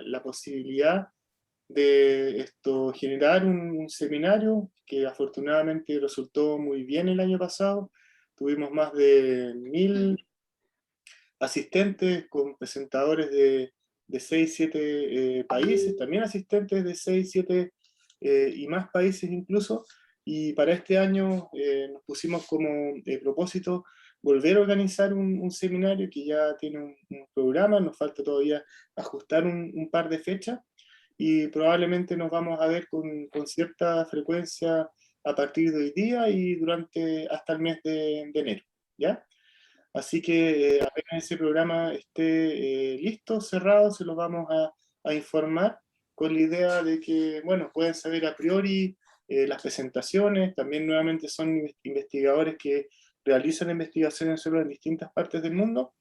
la posibilidad de generar un seminario que afortunadamente resultó muy bien el año pasado. Tuvimos más de 1000 asistentes con presentadores de 6, 7 países, también asistentes de 6, 7 y más países incluso. Y para este año nos pusimos como propósito volver a organizar un seminario que ya tiene un programa, nos falta todavía ajustar un par de fechas y probablemente nos vamos a ver con cierta frecuencia a partir de hoy día y durante hasta el mes de enero, ¿ya? Así que apenas ese programa esté listo, cerrado, se los vamos a informar con la idea de que, bueno, pueden saber a priori las presentaciones, también nuevamente son investigadores que realizan investigaciones solo en distintas partes del mundo,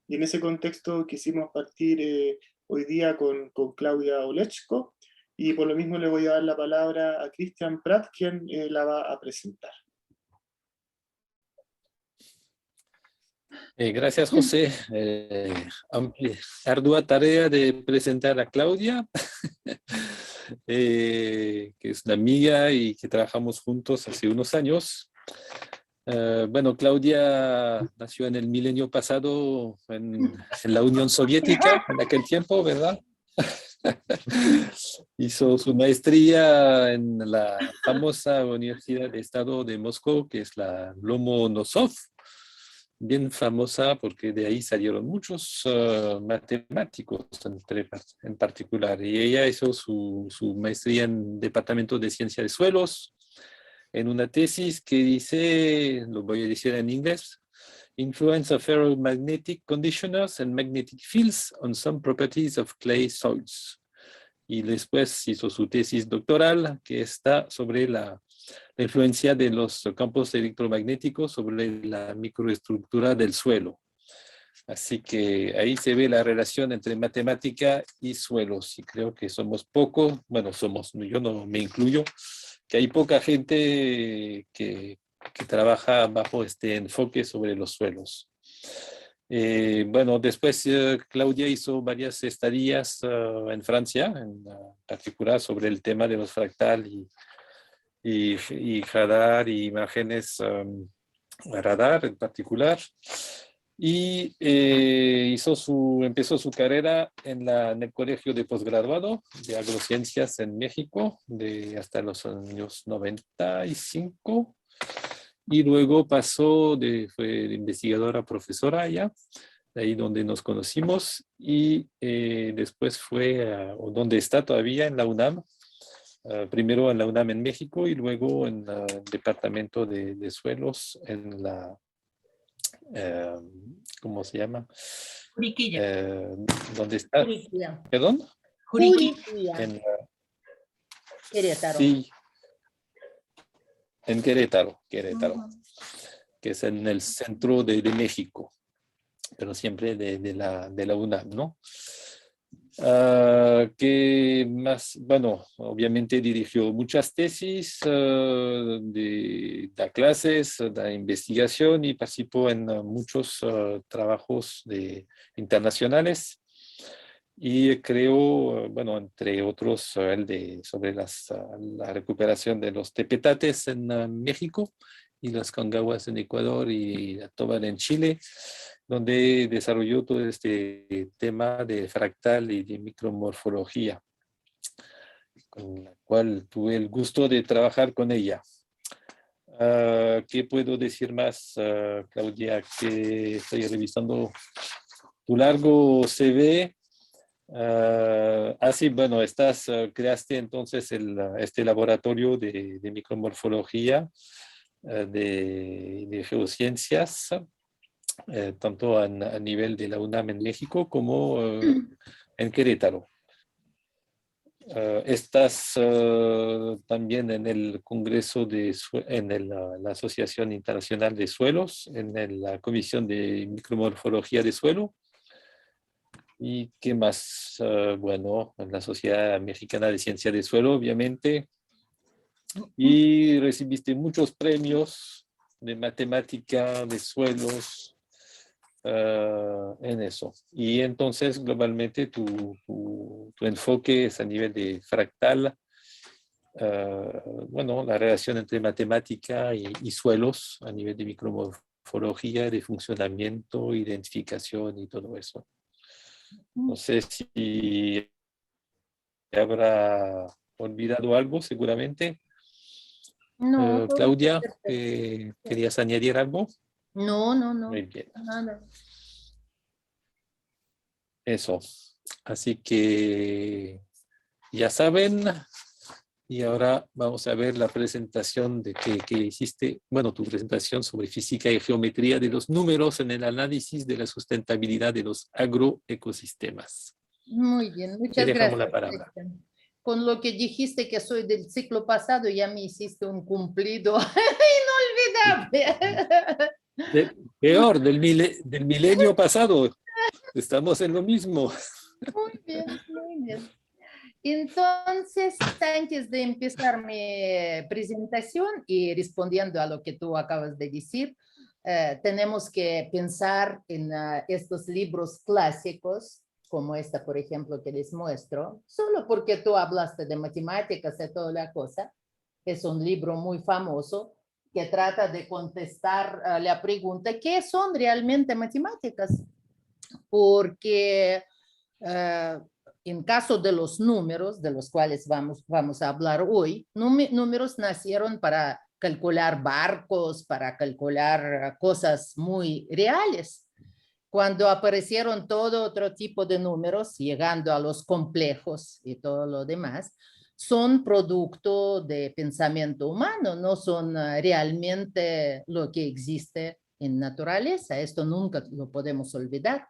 y en ese contexto quisimos partir hoy día con Claudia Olechko, y por lo mismo le voy a dar la palabra a Christian Pratt, quien la va a presentar. Gracias, José. Ardua tarea de presentar a Claudia, que es una amiga y que trabajamos juntos hace unos años. Bueno, Claudia nació en el milenio pasado en la Unión Soviética, en aquel tiempo, ¿verdad? Hizo su maestría en la famosa Universidad de Estado de Moscú, que es la Lomonosov, bien famosa porque de ahí salieron muchos matemáticos en particular. Y ella hizo su maestría en Departamento de Ciencia de Suelos, en una tesis que dice, lo voy a decir en inglés, Influence of Ferromagnetic Conditioners and Magnetic Fields on Some Properties of Clay Soils. Y después hizo su tesis doctoral que está sobre la influencia de los campos electromagnéticos sobre la microestructura del suelo. Así que ahí se ve la relación entre matemática y suelos. Y creo que somos pocos, bueno, yo no me incluyo, que hay poca gente que trabaja bajo este enfoque sobre los suelos. Bueno, después Claudia hizo varias estadías en Francia, en particular sobre el tema de los fractal y radar y imágenes radar en particular. Y empezó su carrera en el colegio de posgraduado de agrociencias en México hasta los años 95. Y luego fue investigadora profesora allá, ahí donde nos conocimos. Y después fue donde está todavía en la UNAM. Primero en la UNAM en México y luego en el Departamento de Suelos en la, ¿cómo se llama? Juriquilla. ¿Dónde está? Juriquilla. ¿Perdón? Juriquilla. Querétaro. Sí, en Querétaro, que es en el centro de México, pero siempre de la UNAM, ¿no? ¿Qué más? Bueno, obviamente dirigió muchas tesis, da clases, da investigación y participó en muchos trabajos internacionales. Y creó, bueno, entre otros, sobre la recuperación de los tepetates en México y las congaguas en Ecuador y la Toba en Chile, donde desarrolló todo este tema de fractal y de micromorfología, con la cual tuve el gusto de trabajar con ella. ¿Qué puedo decir más, Claudia? Que estoy revisando tu largo CV. Sí, bueno, creaste entonces este laboratorio de micromorfología de geociencias, tanto a nivel de la UNAM en México como en Querétaro. Estás también en el Congreso la Asociación Internacional de Suelos, en la Comisión de Micromorfología de Suelo. ¿Y qué más? Bueno, en la Sociedad Mexicana de Ciencia de Suelo, obviamente. Y recibiste muchos premios de matemática, de suelos, en eso. Y entonces, globalmente, tu enfoque es a nivel de fractal, bueno, la relación entre matemática y suelos a nivel de micromorfología, de funcionamiento, identificación y todo eso. No sé si habrá olvidado algo, seguramente. No, todo Claudia, perfecto. ¿querías añadir algo? No, no, Muy no. bien, Nada. eso. Así que ya saben, y ahora vamos a ver la presentación que hiciste, bueno, tu presentación sobre física y geometría de los números en el análisis de la sustentabilidad de los agroecosistemas. Muy bien, Te muchas dejamos la gracias, palabra. Cristian. Con lo que dijiste que soy del ciclo pasado, ya me hiciste un cumplido inolvidable. Peor, del milenio pasado, estamos en lo mismo. Muy bien, muy bien. Entonces, antes de empezar mi presentación y respondiendo a lo que tú acabas de decir, tenemos que pensar en estos libros clásicos, como esta, por ejemplo, que les muestro, solo porque tú hablaste de matemáticas y toda la cosa. Es un libro muy famoso que trata de contestar la pregunta, ¿qué son realmente matemáticas? Porque en caso de los números, de los cuales vamos a hablar hoy, números nacieron para calcular barcos, para calcular cosas muy reales. Cuando aparecieron todo otro tipo de números, llegando a los complejos y todo lo demás, son producto de pensamiento humano, no son realmente lo que existe en naturaleza. Esto nunca lo podemos olvidar.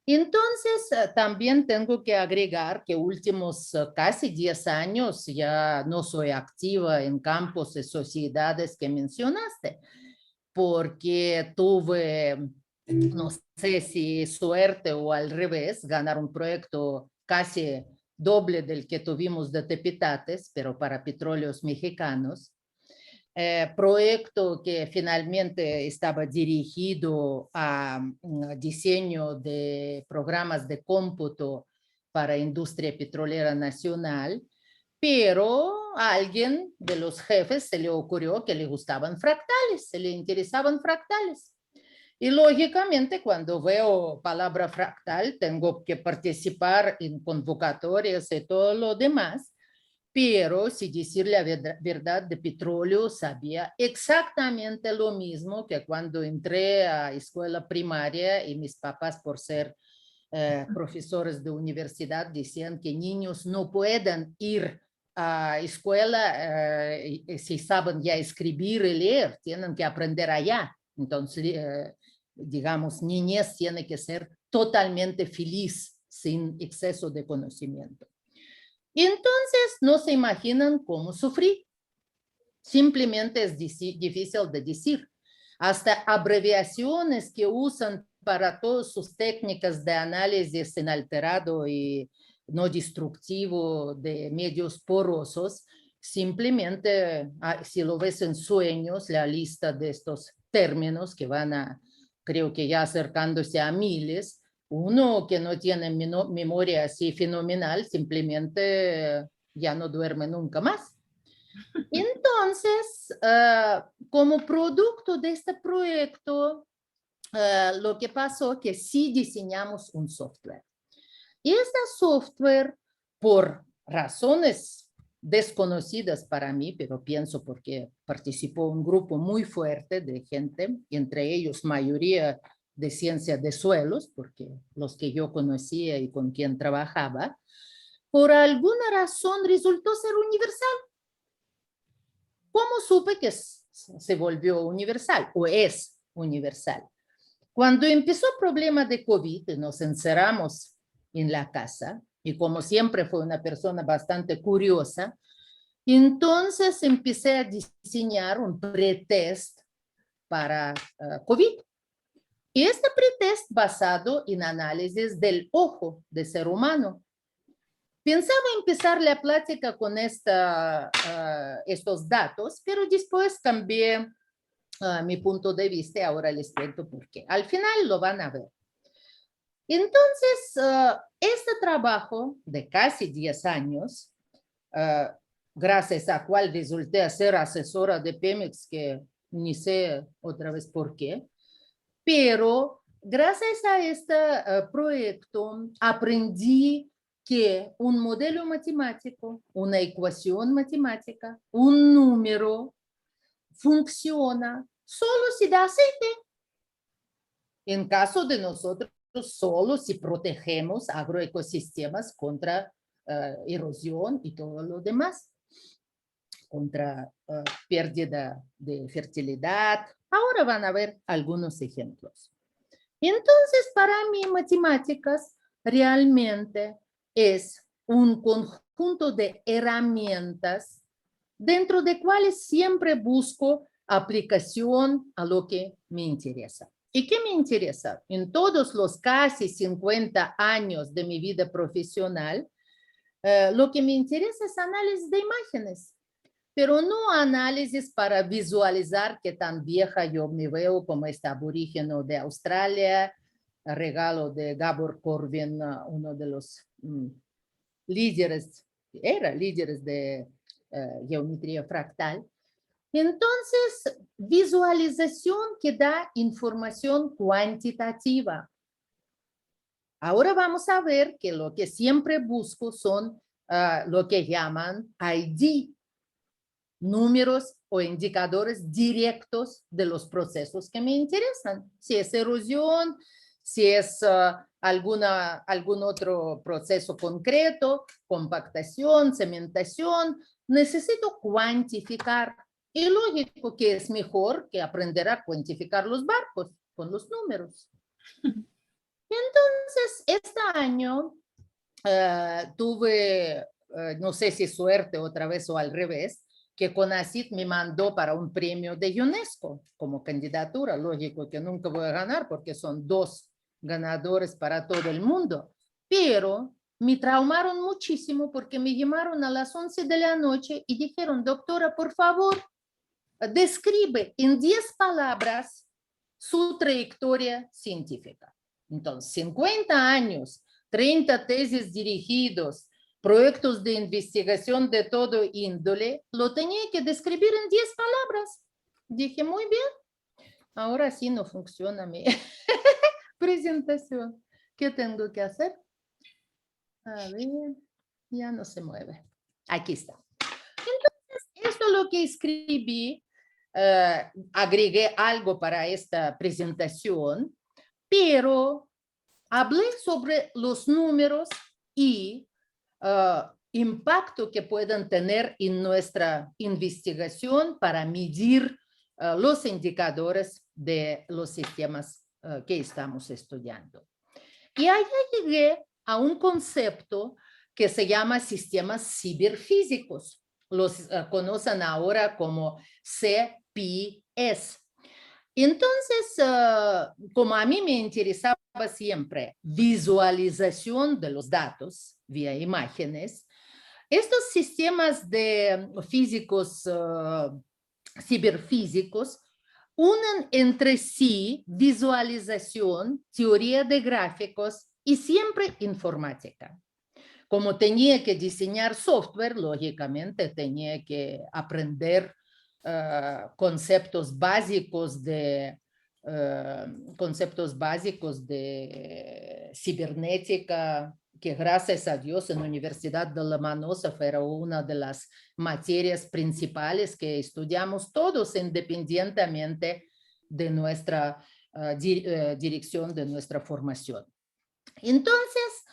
Entonces, también tengo que agregar que últimos casi 10 años ya no soy activa en campos y sociedades que mencionaste, porque tuve, no sé si suerte o al revés, ganar un proyecto casi doble del que tuvimos de Tepitates, pero para petróleos mexicanos. Proyecto que finalmente estaba dirigido a diseño de programas de cómputo para industria petrolera nacional, pero a alguien de los jefes se le ocurrió que le gustaban fractales, se le interesaban fractales. Y lógicamente cuando veo palabra fractal tengo que participar en convocatorias y todo lo demás, pero si decir la verdad, de petróleo sabía exactamente lo mismo que cuando entré a escuela primaria y mis papás, por ser profesores de universidad, decían que niños no pueden ir a escuela si saben ya escribir y leer, tienen que aprender allá. Entonces, digamos, niñez tiene que ser totalmente feliz, sin exceso de conocimiento. Y entonces no se imaginan cómo sufrí. Simplemente es difícil de decir. Hasta abreviaciones que usan para todas sus técnicas de análisis inalterado y no destructivo de medios porosos, simplemente, si lo ves en sueños, la lista de estos términos que van a, creo que ya acercándose a miles, uno que no tiene memoria así fenomenal, simplemente ya no duerme nunca más. Entonces, como producto de este proyecto, lo que pasó es que sí diseñamos un software. Y este software, por razones desconocidas para mí, pero pienso porque participó un grupo muy fuerte de gente, entre ellos mayoría de ciencia de suelos, porque los que yo conocía y con quien trabajaba, por alguna razón resultó ser universal. ¿Cómo supe que se volvió universal o es universal? Cuando empezó el problema de COVID y nos encerramos en la casa, y como siempre fue una persona bastante curiosa, entonces empecé a diseñar un pretest para COVID. Y este pretest basado en análisis del ojo del ser humano. Pensaba empezar la plática con estos datos, pero después cambié mi punto de vista y ahora les cuento por qué. Al final lo van a ver. Entonces, este trabajo de casi 10 años, gracias a cual resulté ser asesora de Pemex, que ni sé otra vez por qué, pero gracias a este proyecto aprendí que un modelo matemático, una ecuación matemática, un número funciona solo si da aceite. En caso de nosotros, solo si protegemos agroecosistemas contra erosión y todo lo demás, contra pérdida de fertilidad. Ahora van a ver algunos ejemplos. Entonces, para mí, matemáticas realmente es un conjunto de herramientas dentro de cuales siempre busco aplicación a lo que me interesa. ¿Y qué me interesa? En todos los casi 50 años de mi vida profesional, lo que me interesa es análisis de imágenes, pero no análisis para visualizar qué tan vieja yo me veo como este aborígeno de Australia, regalo de Gabor Corvin, uno de los líderes, era líderes de geometría fractal. Entonces, visualización que da información cuantitativa. Ahora vamos a ver que lo que siempre busco son lo que llaman ID, números o indicadores directos de los procesos que me interesan. Si es erosión, si es algún otro proceso concreto, compactación, cementación, necesito cuantificar. Y lógico que es mejor que aprender a cuantificar los barcos con los números. Entonces, este año tuve, no sé si suerte otra vez o al revés, que CONACYT me mandó para un premio de UNESCO como candidatura. Lógico que nunca voy a ganar porque son 2 ganadores para todo el mundo. Pero me traumaron muchísimo porque me llamaron a las 11 de la noche y dijeron, doctora, por favor, describe en 10 palabras su trayectoria científica. Entonces, 50 años, 30 tesis dirigidos, proyectos de investigación de todo índole, lo tenía que describir en 10 palabras. Dije, muy bien, ahora sí no funciona mi presentación. ¿Qué tengo que hacer? A ver, ya no se mueve. Aquí está. Entonces, esto es lo que escribí. Agregué algo para esta presentación, pero hablé sobre los números y impacto que pueden tener en nuestra investigación para medir los indicadores de los sistemas que estamos estudiando. Y ahí llegué a un concepto que se llama sistemas ciberfísicos. Los conocen ahora como CPS. Entonces, como a mí me interesaba siempre visualización de los datos vía imágenes, estos sistemas de físicos, ciberfísicos, unen entre sí visualización, teoría de gráficos y siempre informática. Como tenía que diseñar software, lógicamente tenía que aprender conceptos básicos de cibernética, que gracias a Dios en la Universidad de Lomonosov era una de las materias principales que estudiamos todos independientemente de nuestra dirección, de nuestra formación. Entonces,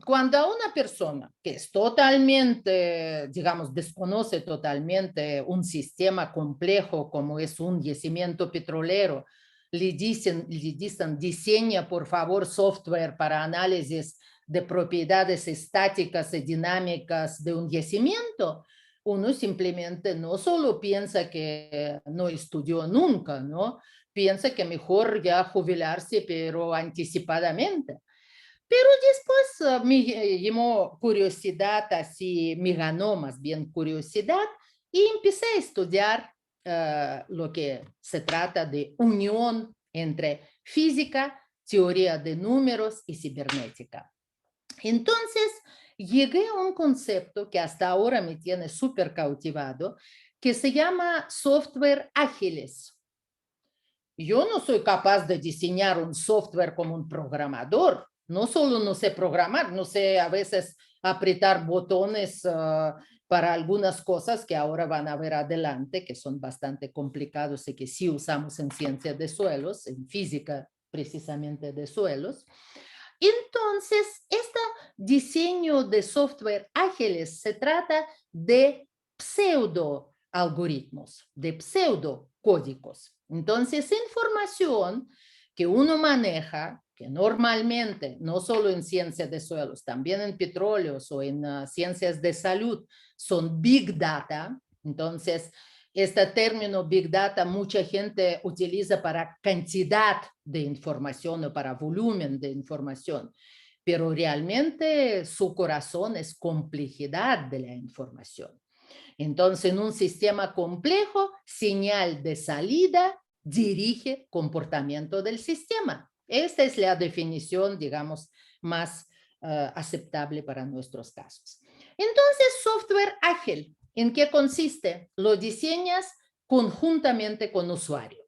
cuando a una persona que es totalmente, digamos, desconoce totalmente un sistema complejo como es un yacimiento petrolero, le dicen, diseña por favor software para análisis de propiedades estáticas y dinámicas de un yacimiento, uno simplemente no solo piensa que no estudió nunca, ¿no? Piensa que mejor ya jubilarse, pero anticipadamente. Pero después me llamó curiosidad, así me ganó más bien curiosidad y empecé a estudiar lo que se trata de unión entre física, teoría de números y cibernética. Entonces, llegué a un concepto que hasta ahora me tiene súper cautivado, que se llama software ágiles. Yo no soy capaz de diseñar un software como un programador. No solo no sé programar, no sé a veces apretar botones para algunas cosas que ahora van a ver adelante, que son bastante complicados y que sí usamos en ciencia de suelos, en física precisamente de suelos. Entonces, este diseño de software ágiles se trata de pseudo algoritmos, de pseudo códigos. Entonces, información que uno maneja, que normalmente, no solo en ciencias de suelos, también en petróleos o en ciencias de salud, son big data. Entonces, este término Big Data mucha gente utiliza para cantidad de información o para volumen de información, pero realmente su corazón es complejidad de la información. Entonces, en un sistema complejo, señal de salida dirige comportamiento del sistema. Esta es la definición, digamos, más aceptable para nuestros casos. Entonces, software ágil. ¿En qué consiste? Lo diseñas conjuntamente con usuario.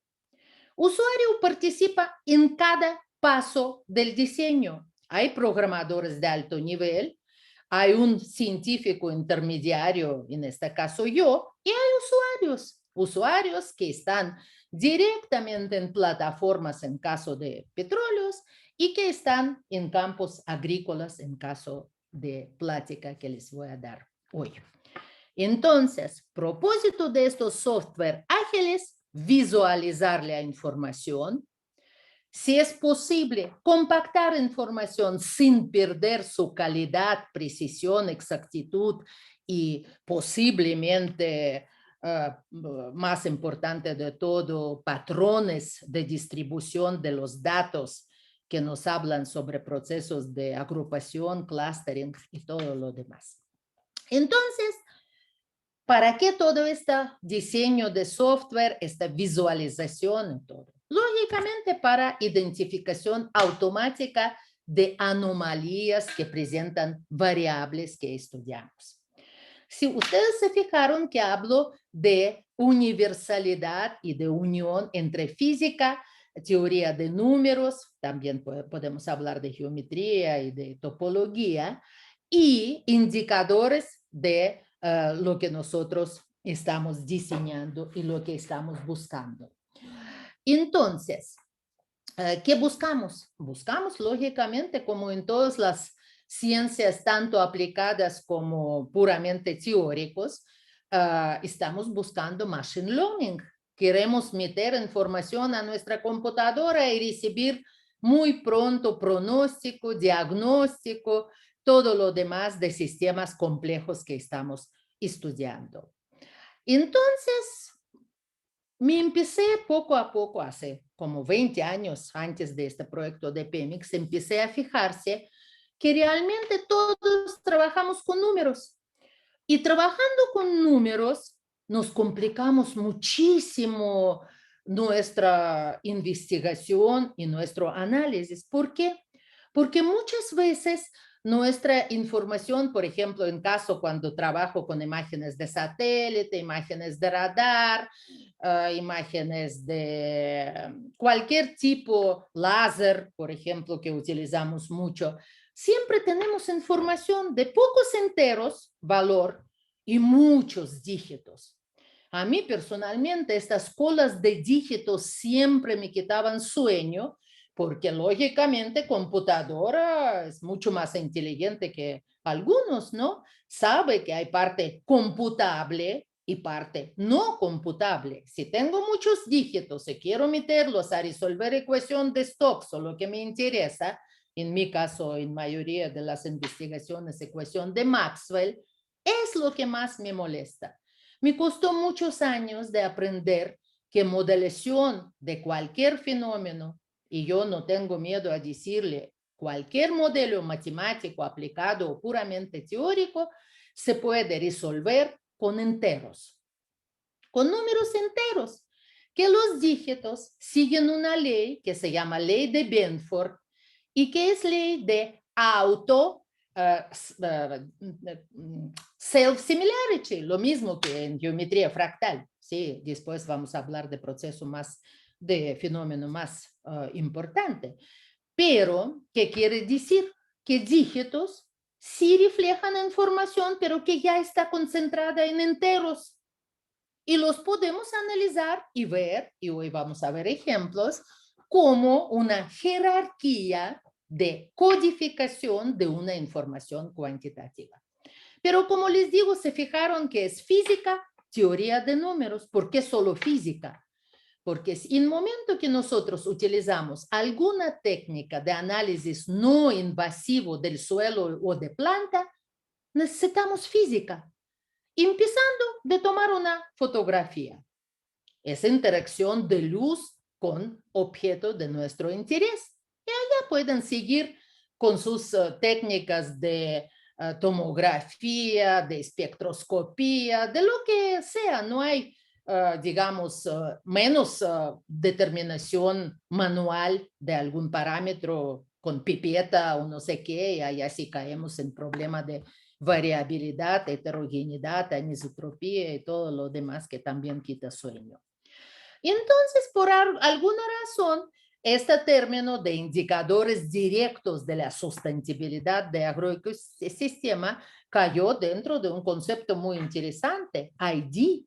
Usuario participa en cada paso del diseño. Hay programadores de alto nivel, hay un científico intermediario, en este caso yo, y hay usuarios que están directamente en plataformas en caso de petróleos y que están en campos agrícolas en caso de plática que les voy a dar hoy. Entonces, propósito de estos software ágiles, visualizar la información. Si es posible, compactar información sin perder su calidad, precisión, exactitud y posiblemente, más importante de todo, patrones de distribución de los datos que nos hablan sobre procesos de agrupación, clustering y todo lo demás. Entonces, ¿para qué todo este diseño de software, esta visualización y todo? Lógicamente para identificación automática de anomalías que presentan variables que estudiamos. Si ustedes se fijaron que hablo de universalidad y de unión entre física, teoría de números, también podemos hablar de geometría y de topología, y indicadores de lo que nosotros estamos diseñando y lo que estamos buscando. Entonces, ¿qué buscamos? Buscamos, lógicamente, como en todas las ciencias, tanto aplicadas como puramente teóricos, estamos buscando machine learning. Queremos meter información a nuestra computadora y recibir muy pronto pronóstico, diagnóstico, todo lo demás de sistemas complejos que estamos estudiando. Entonces, me empecé poco a poco, hace como 20 años antes de este proyecto de Pemex, empecé a fijarse que realmente todos trabajamos con números. Y trabajando con números, nos complicamos muchísimo nuestra investigación y nuestro análisis. ¿Por qué? Porque muchas veces nuestra información, por ejemplo, en caso cuando trabajo con imágenes de satélite, imágenes de radar, imágenes de cualquier tipo, láser, por ejemplo, que utilizamos mucho, siempre tenemos información de pocos enteros, valor, y muchos dígitos. A mí personalmente estas colas de dígitos siempre me quitaban sueño, porque lógicamente computadora es mucho más inteligente que algunos, ¿no? Sabe que hay parte computable y parte no computable. Si tengo muchos dígitos y quiero meterlos a resolver ecuación de Stokes o lo que me interesa, en mi caso, en mayoría de las investigaciones, ecuación de Maxwell, es lo que más me molesta. Me costó muchos años de aprender que modelación de cualquier fenómeno, y yo no tengo miedo a decirle, cualquier modelo matemático aplicado o puramente teórico, se puede resolver con enteros. con números enteros, que los dígitos siguen una ley que se llama ley de Benford y que es ley de self-similarity, lo mismo que en geometría fractal. Sí, después vamos a hablar de proceso más, de fenómeno más importante. Pero, ¿qué quiere decir? Que dígitos sí reflejan información, pero que ya está concentrada en enteros. Y los podemos analizar y ver, y hoy vamos a ver ejemplos, como una jerarquía de codificación de una información cuantitativa. Pero como les digo, se fijaron que es física, teoría de números. ¿Por qué solo física? Porque en el momento que nosotros utilizamos alguna técnica de análisis no invasivo del suelo o de planta, necesitamos física. Empezando de tomar una fotografía. Esa interacción de luz con objeto de nuestro interés. Y allá pueden seguir con sus técnicas de tomografía, de espectroscopía, de lo que sea. No hay, digamos, menos determinación manual de algún parámetro con pipeta o no sé qué, y allá sí caemos en problema de variabilidad, heterogeneidad, anisotropía y todo lo demás que también quita sueño. Y entonces, por alguna razón, este término de indicadores directos de la sustentabilidad de agroecosistema cayó dentro de un concepto muy interesante, ID.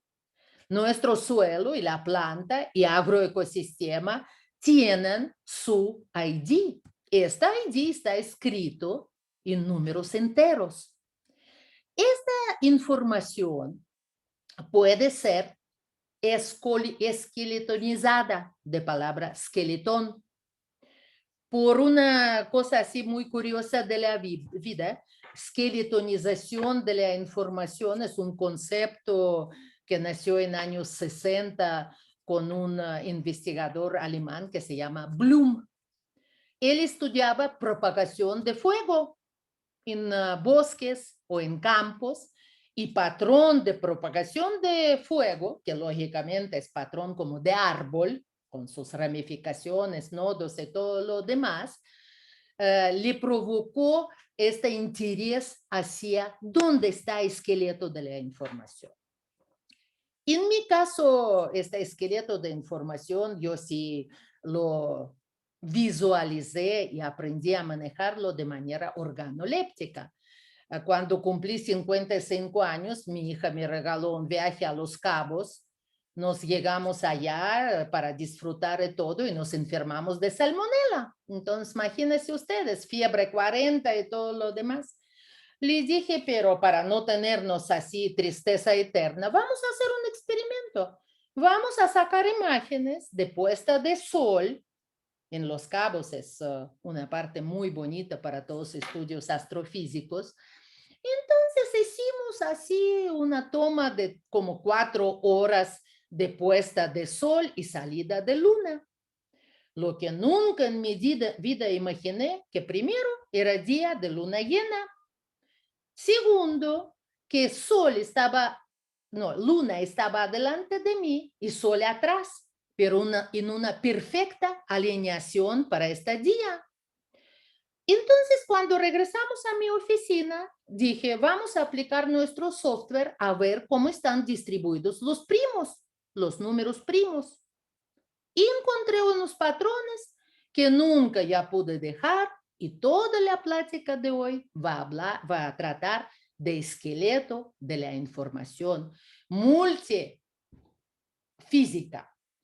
Nuestro suelo y la planta y agroecosistema tienen su ID. Este ID está escrito en números enteros. Esta información puede ser esqueletonizada, de palabra esqueletón, por una cosa así muy curiosa de la vida. Esqueletonización de la información es un concepto que nació en años 60 con un investigador alemán que se llama Bloom. Él estudiaba propagación de fuego en bosques o en campos y patrón de propagación de fuego, que lógicamente es patrón como de árbol, con sus ramificaciones, nodos y todo lo demás, le provocó este interés hacia dónde está el esqueleto de la información. En mi caso, este esqueleto de información, yo sí lo visualicé y aprendí a manejarlo de manera organoléptica. Cuando cumplí 55 años, mi hija me regaló un viaje a Los Cabos. Nos llegamos allá para disfrutar de todo y nos enfermamos de salmonela. Entonces, imagínense ustedes, fiebre 40 y todo lo demás. Les dije, pero para no tenernos así tristeza eterna, vamos a hacer un experimento. Vamos a sacar imágenes de puesta de sol. En Los Cabos es una parte muy bonita para todos los estudios astrofísicos. Entonces hicimos así una toma de como 4 horas de puesta de sol y salida de luna. Lo que nunca en mi vida imaginé, que primero era día de luna llena. Segundo, que luna estaba delante de mí y sol atrás, pero en una perfecta alineación para este día. Entonces, cuando regresamos a mi oficina, dije, vamos a aplicar nuestro software a ver cómo están distribuidos los primos, los números primos. Y encontré unos patrones que nunca ya pude dejar y toda la plática de hoy va a tratar de esqueleto de la información multifísica.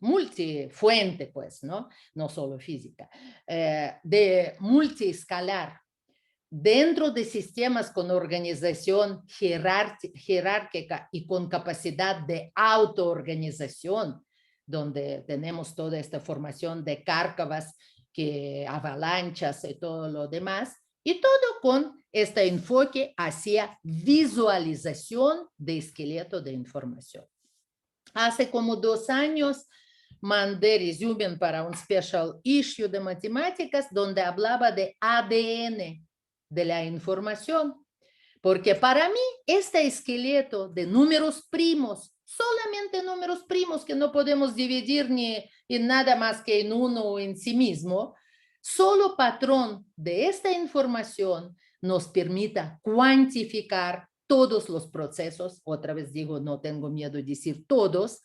Multifuente, pues, ¿no? No solo física, de multiescalar. Dentro de sistemas con organización jerárquica y con capacidad de autoorganización, donde tenemos toda esta formación de cárcavas, avalanchas y todo lo demás, y todo con este enfoque hacia visualización de esqueleto de información. Hace como 2 años mandé resumen para un special issue de matemáticas donde hablaba de ADN de la información, porque para mí este esqueleto de números primos solamente números primos que no podemos dividir ni en nada más que en uno o en sí mismo, solo patrón de esta información nos permita cuantificar todos los procesos, otra vez digo, no tengo miedo de decir todos,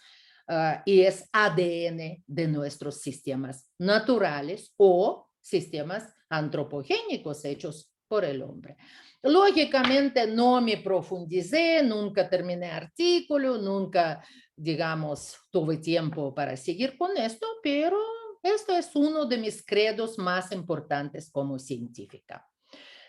y es ADN de nuestros sistemas naturales o sistemas antropogénicos hechos por el hombre. Lógicamente no me profundicé, nunca terminé artículo, nunca, digamos, tuve tiempo para seguir con esto, pero esto es uno de mis credos más importantes como científica.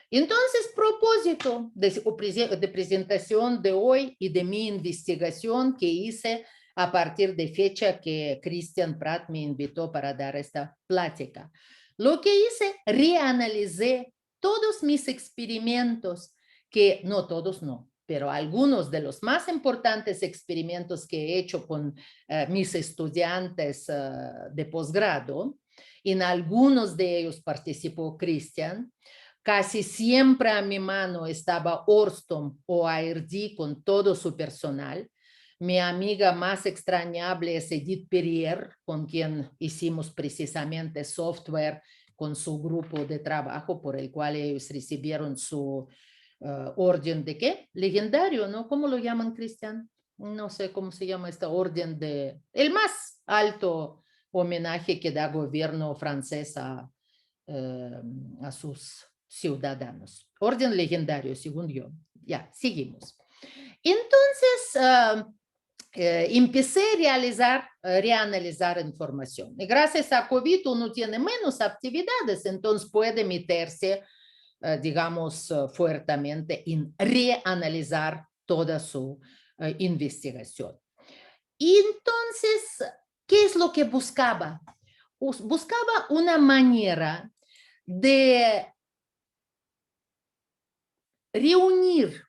Entonces, propósito de presentación de hoy y de mi investigación que hice a partir de fecha que Christian Pratt me invitó para dar esta plática. Lo que hice, reanalicé todos mis experimentos, que no todos no, pero algunos de los más importantes experimentos que he hecho con mis estudiantes de posgrado. En algunos de ellos participó Christian. Casi siempre a mi mano estaba Orston o ARD con todo su personal. Mi amiga más extrañable es Edith Perrier, con quien hicimos precisamente software con su grupo de trabajo, por el cual ellos recibieron su orden de ¿qué? Legendario, ¿no? ¿Cómo lo llaman, Cristian? No sé cómo se llama esta orden de... El más alto homenaje que da gobierno francés a sus ciudadanos. Orden legendario, según yo. Ya, seguimos. Entonces, empecé a reanalizar información. Y gracias a COVID uno tiene menos actividades, entonces puede meterse, digamos, fuertemente en reanalizar toda su investigación. Y entonces, ¿qué es lo que buscaba? Buscaba una manera de reunir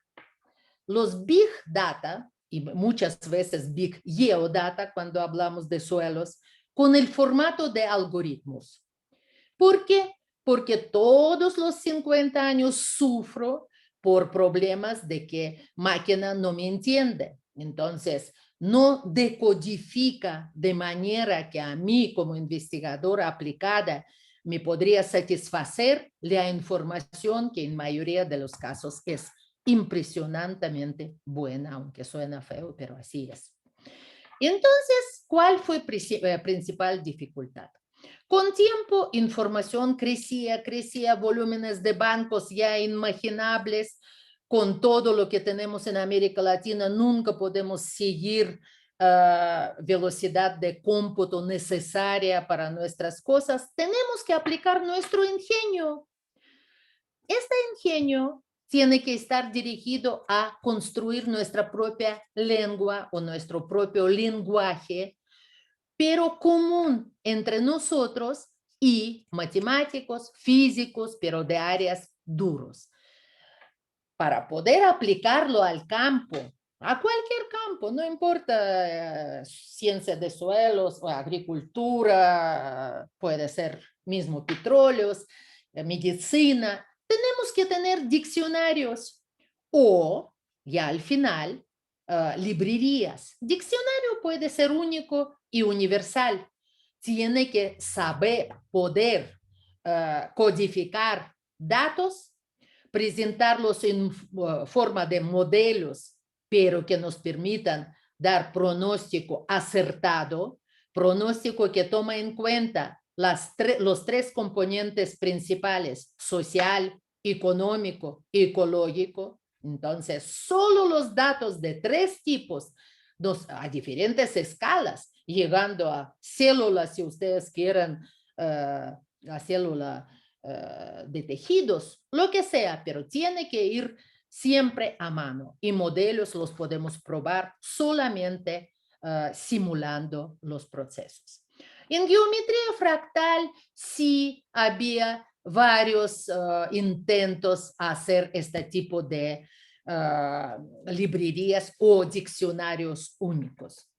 los big data, y muchas veces big geodata cuando hablamos de suelos, con el formato de algoritmos. ¿Por qué? Porque todos los 50 años sufro por problemas de que máquina no me entiende. Entonces, no decodifica de manera que a mí como investigadora aplicada me podría satisfacer la información que en mayoría de los casos es impresionantemente buena, aunque suena feo, pero así es. Entonces, ¿cuál fue la principal dificultad? Con tiempo, información crecía, volúmenes de bancos ya inimaginables. Con todo lo que tenemos en América Latina, nunca podemos seguir velocidad de cómputo necesaria para nuestras cosas. Tenemos que aplicar nuestro ingenio. Este ingenio tiene que estar dirigido a construir nuestra propia lengua o nuestro propio lenguaje, pero común entre nosotros y matemáticos, físicos, pero de áreas duros. Para poder aplicarlo al campo, a cualquier campo, no importa ciencia de suelos o agricultura, puede ser mismo petróleos, medicina, tenemos que tener diccionarios o ya al final librerías. Diccionario puede ser único y universal. Tiene que saber poder codificar datos, presentarlos en forma de modelos, pero que nos permitan dar pronóstico acertado, pronóstico que toma en cuenta los tres componentes principales, social, económico, ecológico. Entonces, solo los datos de tres tipos, a diferentes escalas, llegando a células, si ustedes quieren, la célula de tejidos, lo que sea, pero tiene que ir siempre a mano y modelos los podemos probar solamente simulando los procesos. En geometría fractal sí había varios intentos a hacer este tipo de librerías o diccionarios únicos.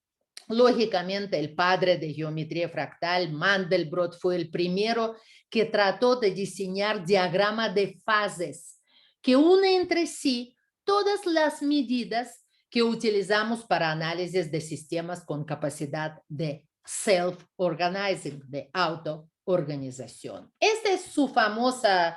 Lógicamente, el padre de geometría fractal, Mandelbrot, fue el primero que trató de diseñar diagrama de fases que une entre sí todas las medidas que utilizamos para análisis de sistemas con capacidad de self-organizing, de auto-organización. Este es su famoso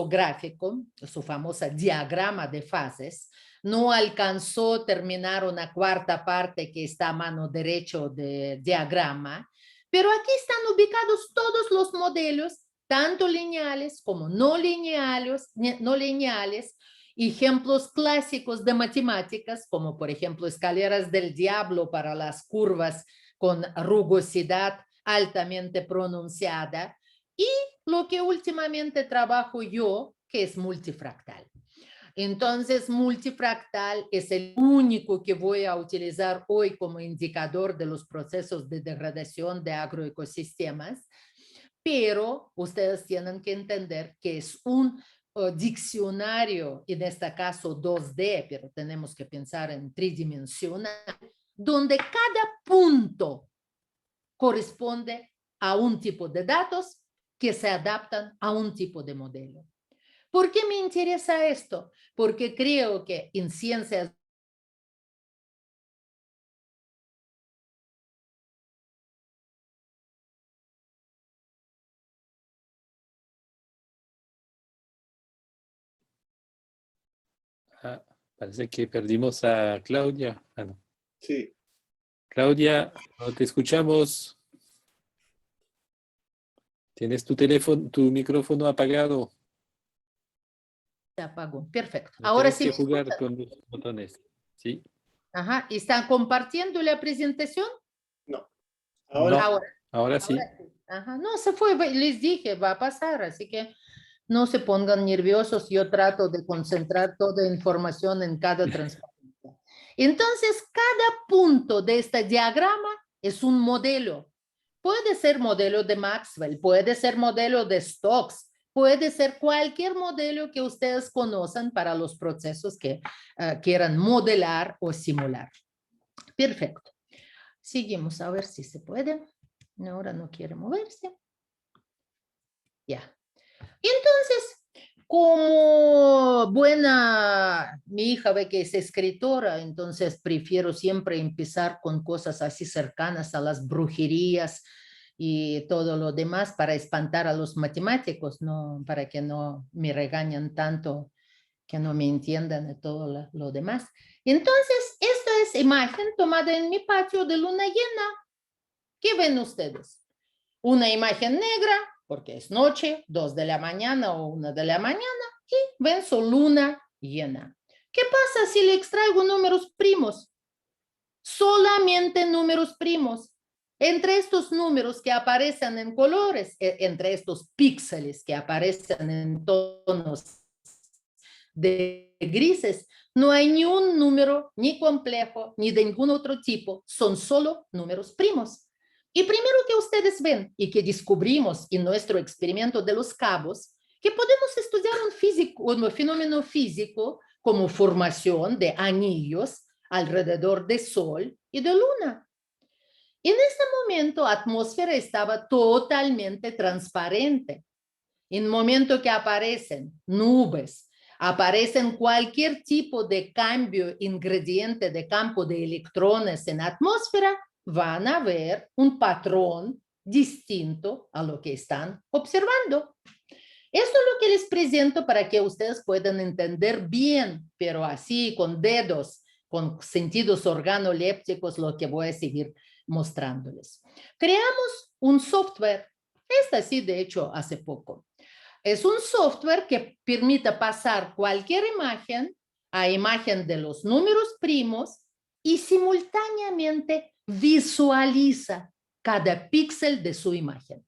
gráfico, su famosa diagrama de fases. No alcanzó terminar una cuarta parte que está a mano derecha de diagrama, pero aquí están ubicados todos los modelos, tanto lineales como no lineales, ejemplos clásicos de matemáticas, como por ejemplo escaleras del diablo para las curvas con rugosidad altamente pronunciada, y lo que últimamente trabajo yo, que es multifractal. Entonces, multifractal es el único que voy a utilizar hoy como indicador de los procesos de degradación de agroecosistemas, pero ustedes tienen que entender que es un diccionario, en este caso 2D, pero tenemos que pensar en tridimensional, donde cada punto corresponde a un tipo de datos que se adaptan a un tipo de modelo. ¿Por qué me interesa esto? Porque creo que en ciencias parece que perdimos a Claudia. Ah, no. Sí. Claudia, no te escuchamos. Tienes tu teléfono, tu micrófono apagado. se apagó. Perfecto. No Ahora tienes sí que me jugar escuchan. con los botones. ¿Sí? Ajá. ¿Están compartiendo la presentación? No. Ahora, No, Ahora. ahora sí. Sí. Ajá. No, se fue. Les dije, va a pasar. Así que no se pongan nerviosos. Yo trato de concentrar toda información en cada transparencia. Entonces, cada punto de este diagrama es un modelo. Puede ser modelo de Maxwell, puede ser modelo de Stokes, puede ser cualquier modelo que ustedes conozcan para los procesos que quieran modelar o simular. Perfecto. Seguimos a ver si se puede. Ahora no quiere moverse. Ya. Entonces, como buena, mi hija ve que es escritora, entonces prefiero siempre empezar con cosas así cercanas a las brujerías y todo lo demás para espantar a los matemáticos, no, para que no me regañen tanto, que no me entiendan de todo lo demás. Entonces, esta es imagen tomada en mi patio de luna llena. ¿Qué ven ustedes? Una imagen negra, porque es noche, 2 de la mañana o 1 de la mañana, y ven su luna llena. ¿Qué pasa si le extraigo números primos? Solamente números primos. Entre estos números que aparecen en colores, entre estos píxeles que aparecen en tonos de grises, no hay ni un número ni complejo ni de ningún otro tipo, son solo números primos. Y primero que ustedes ven y que descubrimos en nuestro experimento de los cabos, que podemos estudiar un fenómeno físico como formación de anillos alrededor del Sol y de Luna. En este momento, la atmósfera estaba totalmente transparente. En el momento que aparecen nubes, aparecen cualquier tipo de cambio ingrediente de campo de electrones en la atmósfera, van a ver un patrón distinto a lo que están observando. Esto es lo que les presento para que ustedes puedan entender bien, pero así con dedos, con sentidos organolépticos, lo que voy a seguir mostrándoles. Creamos un software, sí de hecho hace poco. Es un software que permite pasar cualquier imagen a imagen de los números primos y simultáneamente visualiza cada píxel de su imagen.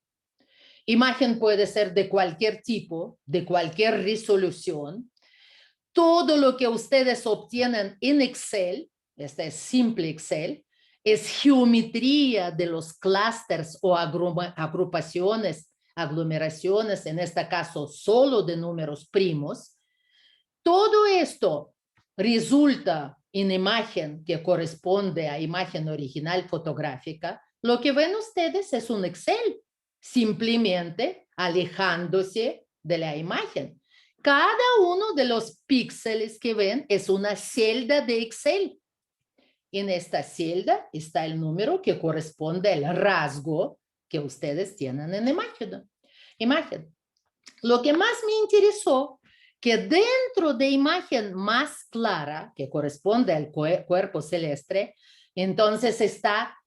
Imagen puede ser de cualquier tipo, de cualquier resolución. Todo lo que ustedes obtienen en Excel, este es simple Excel, es geometría de los clústeres o agrupaciones, aglomeraciones, en este caso solo de números primos. Todo esto resulta en imagen que corresponde a imagen original fotográfica. Lo que ven ustedes es un Excel, simplemente alejándose de la imagen. Cada uno de los píxeles que ven es una celda de Excel. En esta celda está el número que corresponde al rasgo que ustedes tienen en imagen. Lo que más me interesó, que dentro de imagen más clara, que corresponde al cuerpo celeste, entonces está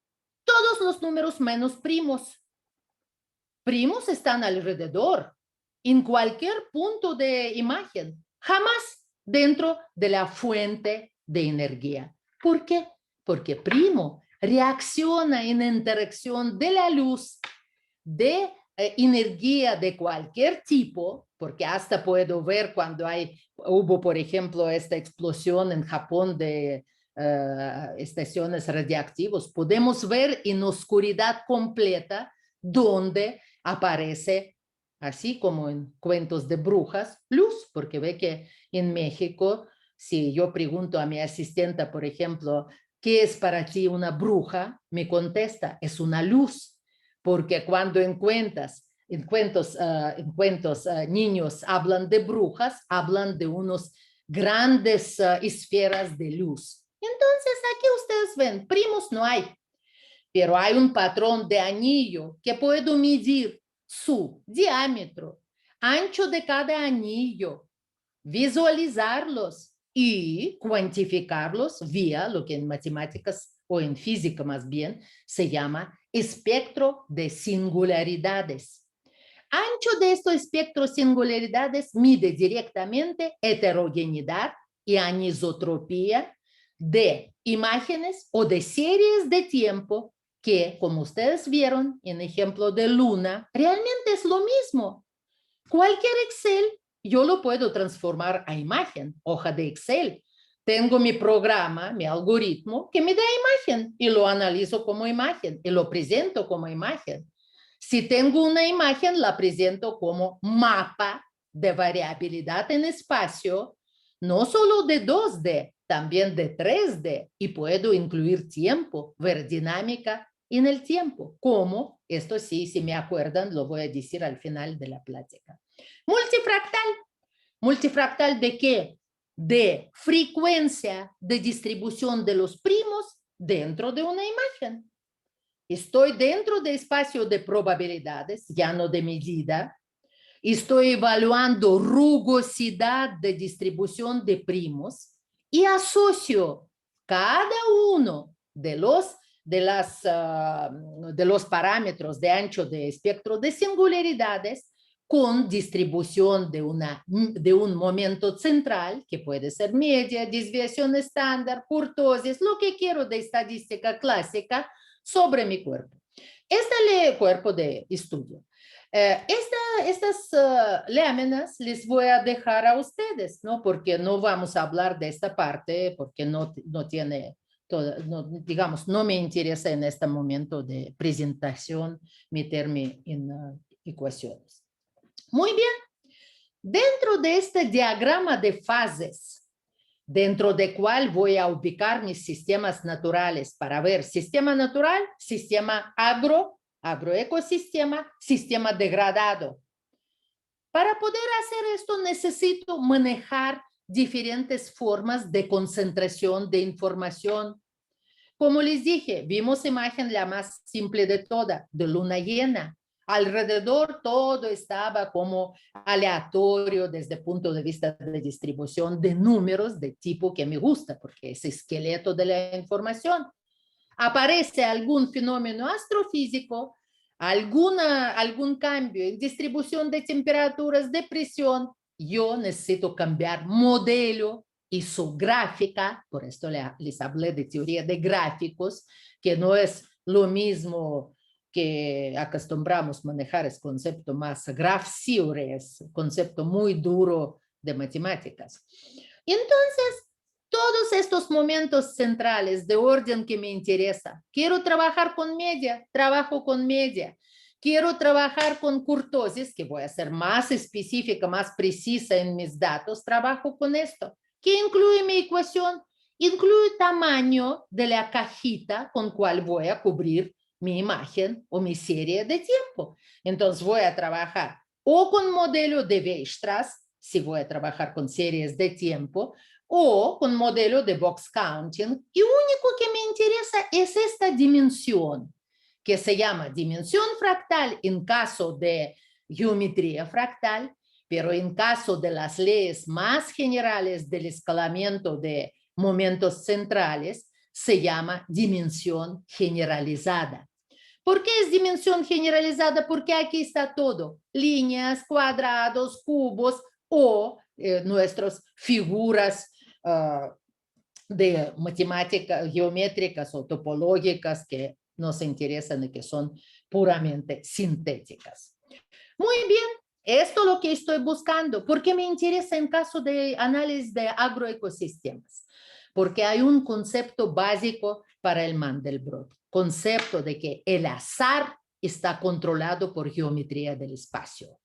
todos los números menos primos. Primos están alrededor, en cualquier punto de imagen, jamás dentro de la fuente de energía. ¿Por qué? Porque primo reacciona en interacción de la luz, de energía de cualquier tipo, porque hasta puedo ver cuando hubo, por ejemplo, esta explosión en Japón de estaciones radiactivas, podemos ver en oscuridad completa donde aparece, así como en cuentos de brujas, luz, porque ve que en México, si yo pregunto a mi asistente, por ejemplo, ¿qué es para ti una bruja? Me contesta, es una luz. Porque cuando en cuentos niños hablan de brujas, hablan de unos grandes esferas de luz. Entonces aquí ustedes ven, primos no hay, pero hay un patrón de anillo que puedo medir su diámetro, ancho de cada anillo, visualizarlos y cuantificarlos vía lo que en matemáticas o en física más bien se llama espectro de singularidades. Ancho de estos espectros singularidades mide directamente heterogeneidad y anisotropía de imágenes o de series de tiempo que, como ustedes vieron en ejemplo de luna, realmente es lo mismo. Cualquier Excel yo lo puedo transformar a imagen, hoja de Excel. Tengo mi programa, mi algoritmo que me da imagen y lo analizo como imagen y lo presento como imagen. Si tengo una imagen, la presento como mapa de variabilidad en espacio, no solo de 2D, también de 3D, y puedo incluir tiempo, ver dinámica en el tiempo. ¿Cómo? Esto sí, si me acuerdan, lo voy a decir al final de la plática. Multifractal. ¿Multifractal de qué? De frecuencia de distribución de los primos dentro de una imagen. Estoy dentro de espacio de probabilidades, ya no de medida. Estoy evaluando rugosidad de distribución de primos y asocio cada uno de los parámetros de ancho de espectro de singularidades con distribución de un momento central, que puede ser media, desviación estándar, kurtosis, lo que quiero de estadística clásica sobre mi cuerpo. Este es el cuerpo de estudio. Estas láminas les voy a dejar a ustedes, ¿no? Porque no vamos a hablar de esta parte, porque no tiene, digamos, no me interesa en este momento de presentación meterme en ecuaciones. Muy bien. Dentro de este diagrama de fases, dentro del cual voy a ubicar mis sistemas naturales para ver sistema natural, sistema agroecosistema, sistema degradado. Para poder hacer esto necesito manejar diferentes formas de concentración de información. Como les dije, vimos imagen la más simple de todas, de luna llena. Alrededor todo estaba como aleatorio desde el punto de vista de distribución de números de tipo que me gusta, porque es esqueleto de la información. Aparece algún fenómeno astrofísico, algún cambio en distribución de temperaturas, de presión, yo necesito cambiar modelo y su gráfica, por esto les hablé de teoría de gráficos, que no es lo mismo que acostumbramos manejar, es concepto más graph theory, es concepto muy duro de matemáticas. Entonces, todos estos momentos centrales de orden que me interesa, quiero trabajar con media, trabajo con media. Quiero trabajar con kurtosis, que voy a ser más específica, más precisa en mis datos, trabajo con esto. ¿Qué incluye mi ecuación? Incluye tamaño de la cajita con cual voy a cubrir mi imagen o mi serie de tiempo. Entonces voy a trabajar o con modelo de Weierstrass, si voy a trabajar con series de tiempo, o con modelo de box counting. Y único que me interesa es esta dimensión, que se llama dimensión fractal en caso de geometría fractal, pero en caso de las leyes más generales del escalamiento de momentos centrales, se llama dimensión generalizada. ¿Por qué es dimensión generalizada? Porque aquí está todo, líneas, cuadrados, cubos o nuestras figuras de matemáticas geométricas o topológicas que nos interesan y que son puramente sintéticas. Muy bien, esto es lo que estoy buscando. ¿Por qué me interesa en caso de análisis de agroecosistemas? Porque hay un concepto básico para el Mandelbrot, concepto de que el azar está controlado por geometría del espacio.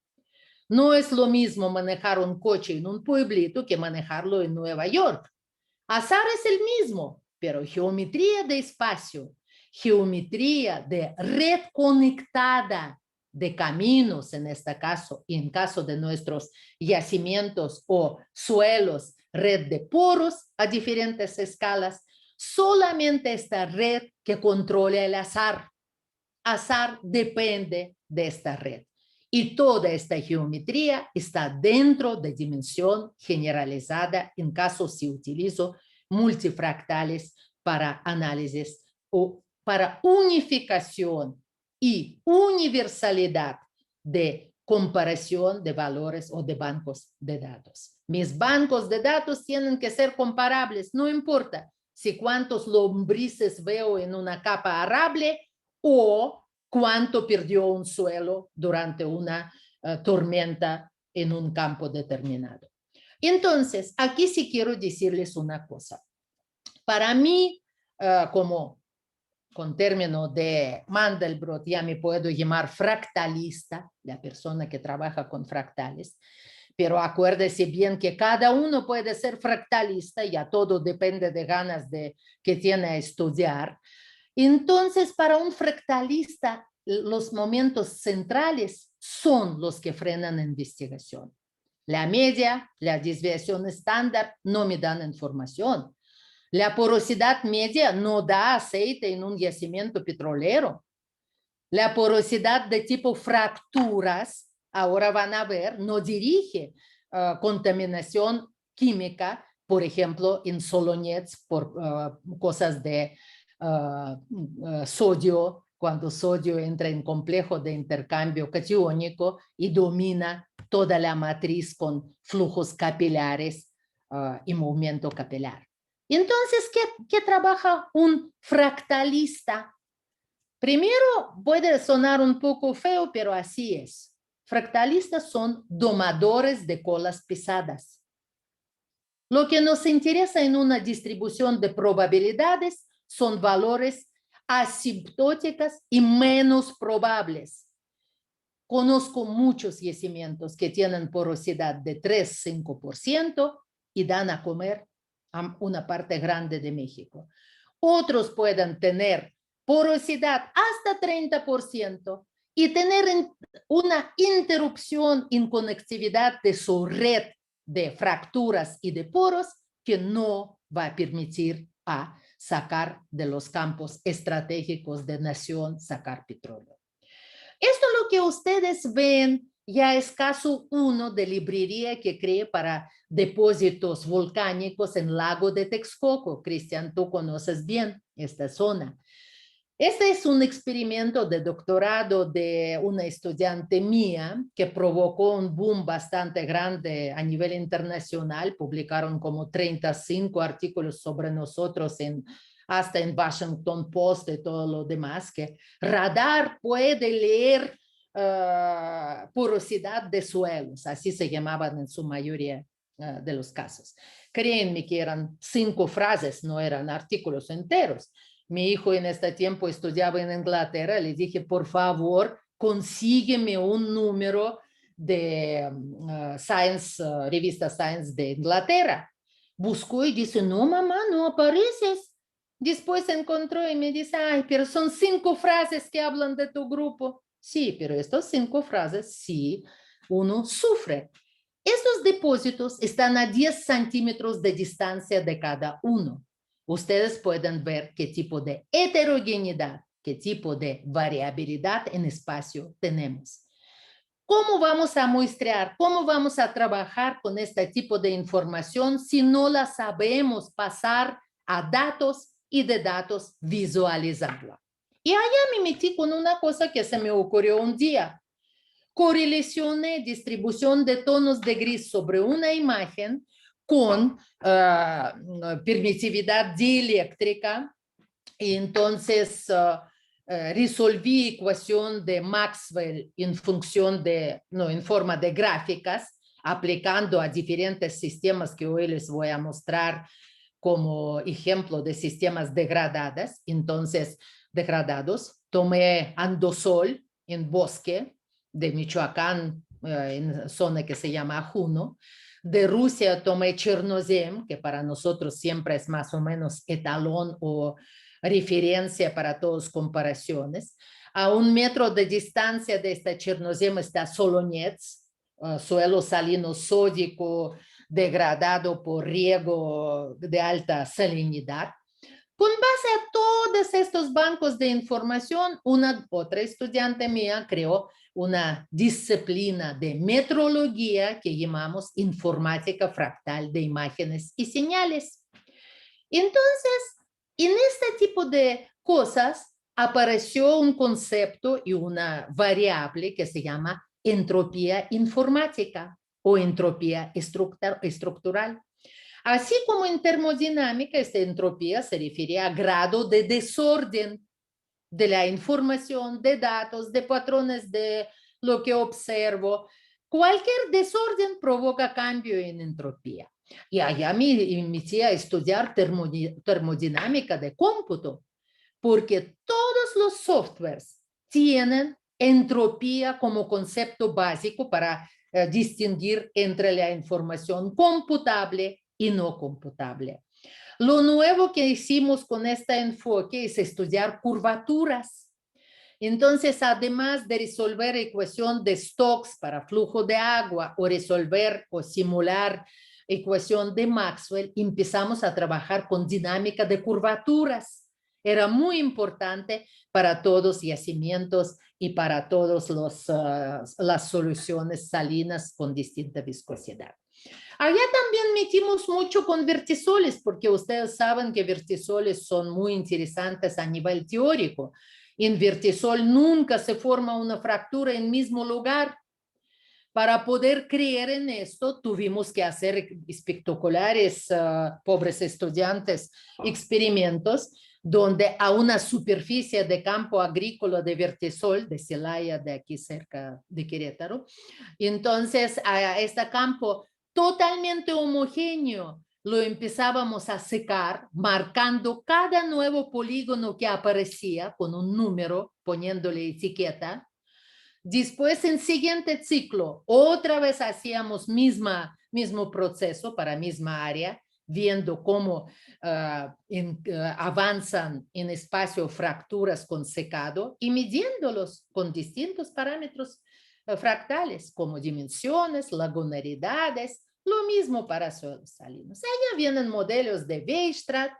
No es lo mismo manejar un coche en un pueblito que manejarlo en Nueva York. Azar es el mismo, pero geometría de espacio, geometría de red conectada de caminos en este caso, y en caso de nuestros yacimientos o suelos, red de poros a diferentes escalas, solamente esta red que controla el azar. Azar depende de esta red. Y toda esta geometría está dentro de dimensión generalizada en caso si utilizo multifractales para análisis o para unificación y universalidad de comparación de valores o de bancos de datos. Mis bancos de datos tienen que ser comparables, no importa si cuántos lombrices veo en una capa arable o cuánto perdió un suelo durante una tormenta en un campo determinado. Entonces, aquí sí quiero decirles una cosa. Para mí, como con término de Mandelbrot, ya me puedo llamar fractalista, la persona que trabaja con fractales, pero acuérdese bien que cada uno puede ser fractalista, ya todo depende de ganas que tiene a estudiar. Entonces, para un fractalista, los momentos centrales son los que frenan la investigación. La media, la desviación estándar no me dan información. La porosidad media no da aceite en un yacimiento petrolero. La porosidad de tipo fracturas, ahora van a ver, no dirige contaminación química, por ejemplo, en Solonets por cosas de sodio, cuando sodio entra en complejo de intercambio catiónico y domina toda la matriz con flujos capilares y movimiento capilar. Entonces, ¿qué trabaja un fractalista? Primero, puede sonar un poco feo, pero así es. Fractalistas son domadores de colas pesadas. Lo que nos interesa en una distribución de probabilidades son valores asintóticas y menos probables. Conozco muchos yacimientos que tienen porosidad de 3-5% y dan a comer a una parte grande de México. Otros pueden tener porosidad hasta 30% y tener una interrupción en conectividad de su red de fracturas y de poros que no va a permitir a sacar de los campos estratégicos de nación, sacar petróleo. Esto es lo que ustedes ven, ya es caso 1 de librería que creé para depósitos volcánicos en Lago de Texcoco. Cristian, tú conoces bien esta zona. Este es un experimento de doctorado de una estudiante mía que provocó un boom bastante grande a nivel internacional. Publicaron como 35 artículos sobre nosotros hasta en Washington Post y todo lo demás, que radar puede leer porosidad de suelos, así se llamaban en su mayoría de los casos. Créanme que eran 5 frases, no eran artículos enteros. Mi hijo en este tiempo estudiaba en Inglaterra, le dije, por favor, consígueme un número de revista Science de Inglaterra. Buscó y dice, no, mamá, no apareces. Después encontró y me dice, ay, pero son 5 frases que hablan de tu grupo. Sí, pero estas 5 frases sí uno sufre. Estos depósitos están a 10 centímetros de distancia de cada uno. Ustedes pueden ver qué tipo de heterogeneidad, qué tipo de variabilidad en espacio tenemos. ¿Cómo vamos a muestrear? ¿Cómo vamos a trabajar con este tipo de información si no la sabemos pasar a datos y de datos visualizarla? Y allá me metí con una cosa que se me ocurrió un día. Correlacioné distribución de tonos de gris sobre una imagen con permisividad dieléctrica. Y entonces resolví ecuación de Maxwell en función de, no, en forma de gráficas, aplicando a diferentes sistemas que hoy les voy a mostrar como ejemplo de sistemas degradados. Entonces, degradados, tomé andosol en bosque de Michoacán, en zona que se llama Juno. De Rusia tomé Chernozem, que para nosotros siempre es más o menos etalón o referencia para todas comparaciones. A 1 metro de distancia de esta Chernozem está Solonets, suelo salino sódico degradado por riego de alta salinidad. Con base a todos estos bancos de información, otra estudiante mía creó una disciplina de metrología que llamamos informática fractal de imágenes y señales. Entonces, en este tipo de cosas apareció un concepto y una variable que se llama entropía informática o entropía estructural. Así como en termodinámica, esta entropía se refiere a grado de desorden de la información, de datos, de patrones de lo que observo. Cualquier desorden provoca cambio en entropía. Y allá me inicié a estudiar termodinámica de cómputo, porque todos los softwares tienen entropía como concepto básico para distinguir entre la información computable y no computable. Lo nuevo que hicimos con este enfoque es estudiar curvaturas. Entonces, además de resolver ecuación de Stokes para flujo de agua o resolver o simular ecuación de Maxwell, empezamos a trabajar con dinámica de curvaturas. Era muy importante para todos yacimientos y para todas las soluciones salinas con distinta viscosidad. Allá también metimos mucho con vertisoles, porque ustedes saben que vertisoles son muy interesantes a nivel teórico. En vertisol nunca se forma una fractura en el mismo lugar. Para poder creer en esto, tuvimos que hacer espectaculares, pobres estudiantes, experimentos, donde a una superficie de campo agrícola de vertisol, de Celaya, de aquí cerca de Querétaro, entonces a este campo totalmente homogéneo, lo empezábamos a secar, marcando cada nuevo polígono que aparecía con un número, poniéndole etiqueta. Después, en siguiente ciclo, otra vez hacíamos mismo proceso para misma área, viendo cómo avanzan en espacio fracturas con secado y midiéndolos con distintos parámetros fractales, como dimensiones, lagunaridades, lo mismo para suelos salinos. Allá vienen modelos de Weierstrass.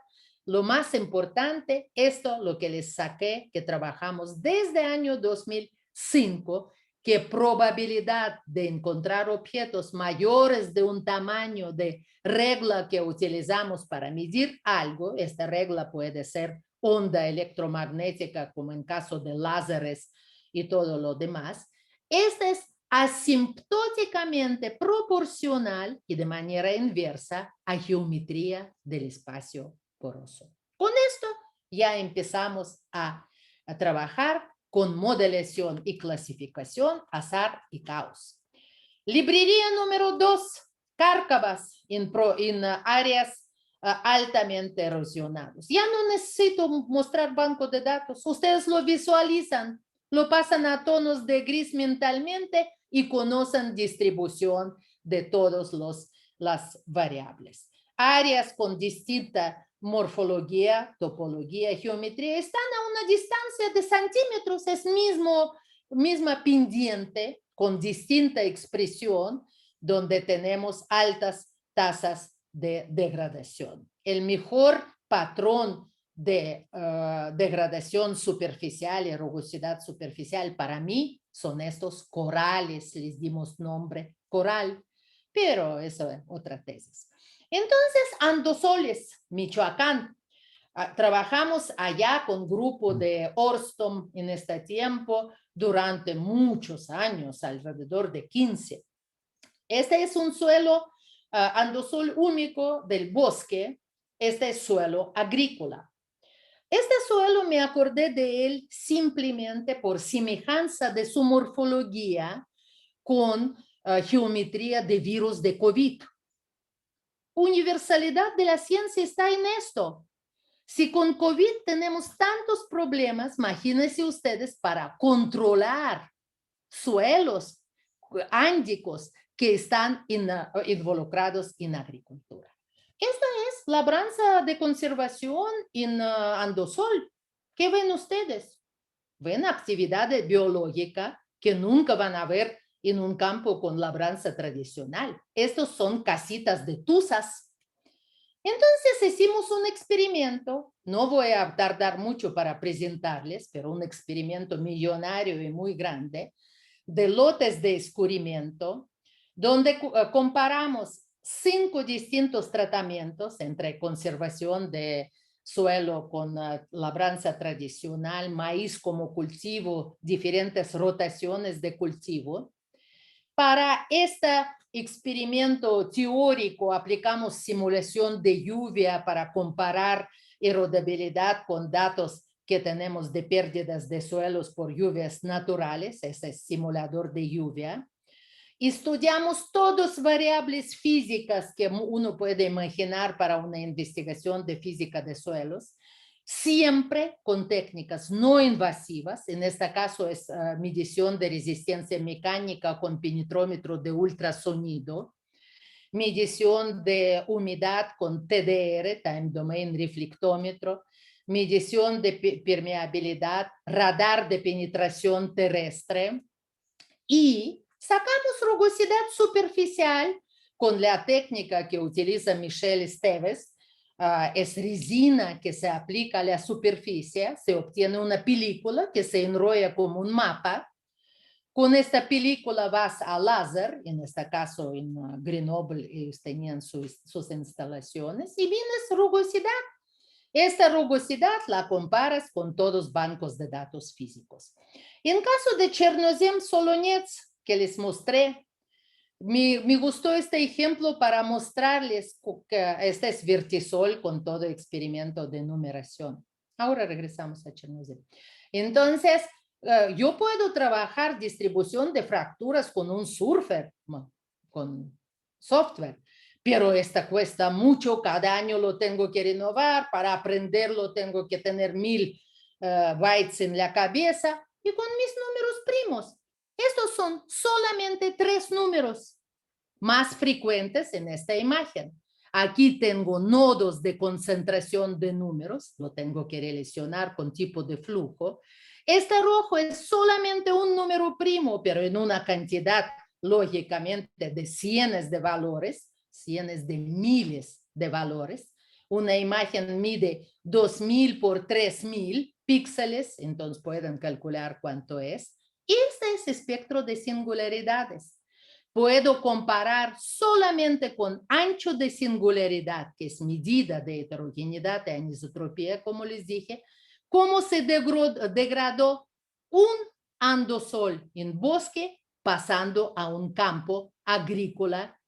Lo más importante, esto lo que les saqué, que trabajamos desde el año 2005, que probabilidad de encontrar objetos mayores de un tamaño de regla que utilizamos para medir algo, esta regla puede ser onda electromagnética, como en caso de láseres y todo lo demás, esta es asintóticamente proporcional y de manera inversa a geometría del espacio poroso. Con esto ya empezamos a trabajar con modelación y clasificación, azar y caos. Librería número 2, cárcavas en áreas altamente erosionadas. Ya no necesito mostrar banco de datos, ustedes lo visualizan, lo pasan a tonos de gris mentalmente y conocen distribución de todas las variables. Áreas con distinta morfología, topología, geometría, están a una distancia de centímetros, es misma pendiente con distinta expresión donde tenemos altas tasas de degradación. El mejor patrón de degradación superficial y rugosidad superficial para mí son estos corales, les dimos nombre coral, pero eso es otra tesis. Entonces, Andosoles, Michoacán. Trabajamos allá con grupo de Orstom en este tiempo durante muchos años, alrededor de 15. Este es un suelo andosol único del bosque, este es suelo agrícola. Este suelo me acordé de él simplemente por semejanza de su morfología con geometría de virus de COVID. Universalidad de la ciencia está en esto. Si con COVID tenemos tantos problemas, imagínense ustedes para controlar suelos ándicos que están involucrados en agricultura. Esta es labranza de conservación en Andosol. ¿Qué ven ustedes? Ven actividad biológica que nunca van a ver en un campo con labranza tradicional. Estos son casitas de tuzas. Entonces hicimos un experimento, no voy a tardar mucho para presentarles, pero un experimento millonario y muy grande, de lotes de escurrimiento, donde comparamos 5 distintos tratamientos entre conservación de suelo con labranza tradicional, maíz como cultivo, diferentes rotaciones de cultivo. Para este experimento teórico aplicamos simulación de lluvia para comparar erodibilidad con datos que tenemos de pérdidas de suelos por lluvias naturales, ese es simulador de lluvia. Estudiamos todas variables físicas que uno puede imaginar para una investigación de física de suelos, siempre con técnicas no invasivas. En este caso es medición de resistencia mecánica con penetrómetro de ultrasonido, medición de humedad con TDR, Time Domain Reflectómetro, medición de permeabilidad, radar de penetración terrestre y sacamos rugosidad superficial con la técnica que utiliza Michelle Esteves. Es resina que se aplica a la superficie, se obtiene una película que se enrolla como un mapa. Con esta película vas a láser, en este caso en Grenoble ellos tenían sus instalaciones, y vienes rugosidad. Esta rugosidad la comparas con todos los bancos de datos físicos. En caso de Chernozem Solonets, que les mostré, me gustó este ejemplo para mostrarles que este es Vertisol con todo experimento de numeración. Ahora regresamos a Chernozem. Entonces, yo puedo trabajar distribución de fracturas con un surfer, con software, pero esta cuesta mucho, cada año lo tengo que renovar, para aprenderlo tengo que tener 1000 bytes en la cabeza, y con mis números primos. Estos son solamente 3 números más frecuentes en esta imagen. Aquí tengo nodos de concentración de números, lo tengo que relacionar con tipo de flujo. Este rojo es solamente un número primo, pero en una cantidad, lógicamente, de cientos de valores, cientos de miles de valores. Una imagen mide 2000 por 3000 píxeles, entonces pueden calcular cuánto es. Y este es espectro de singularidades. Puedo comparar solamente con ancho de singularidad, que es medida de heterogeneidad, de anisotropía, como les dije, cómo se degradó un andosol en bosque pasando a un campo agrícola,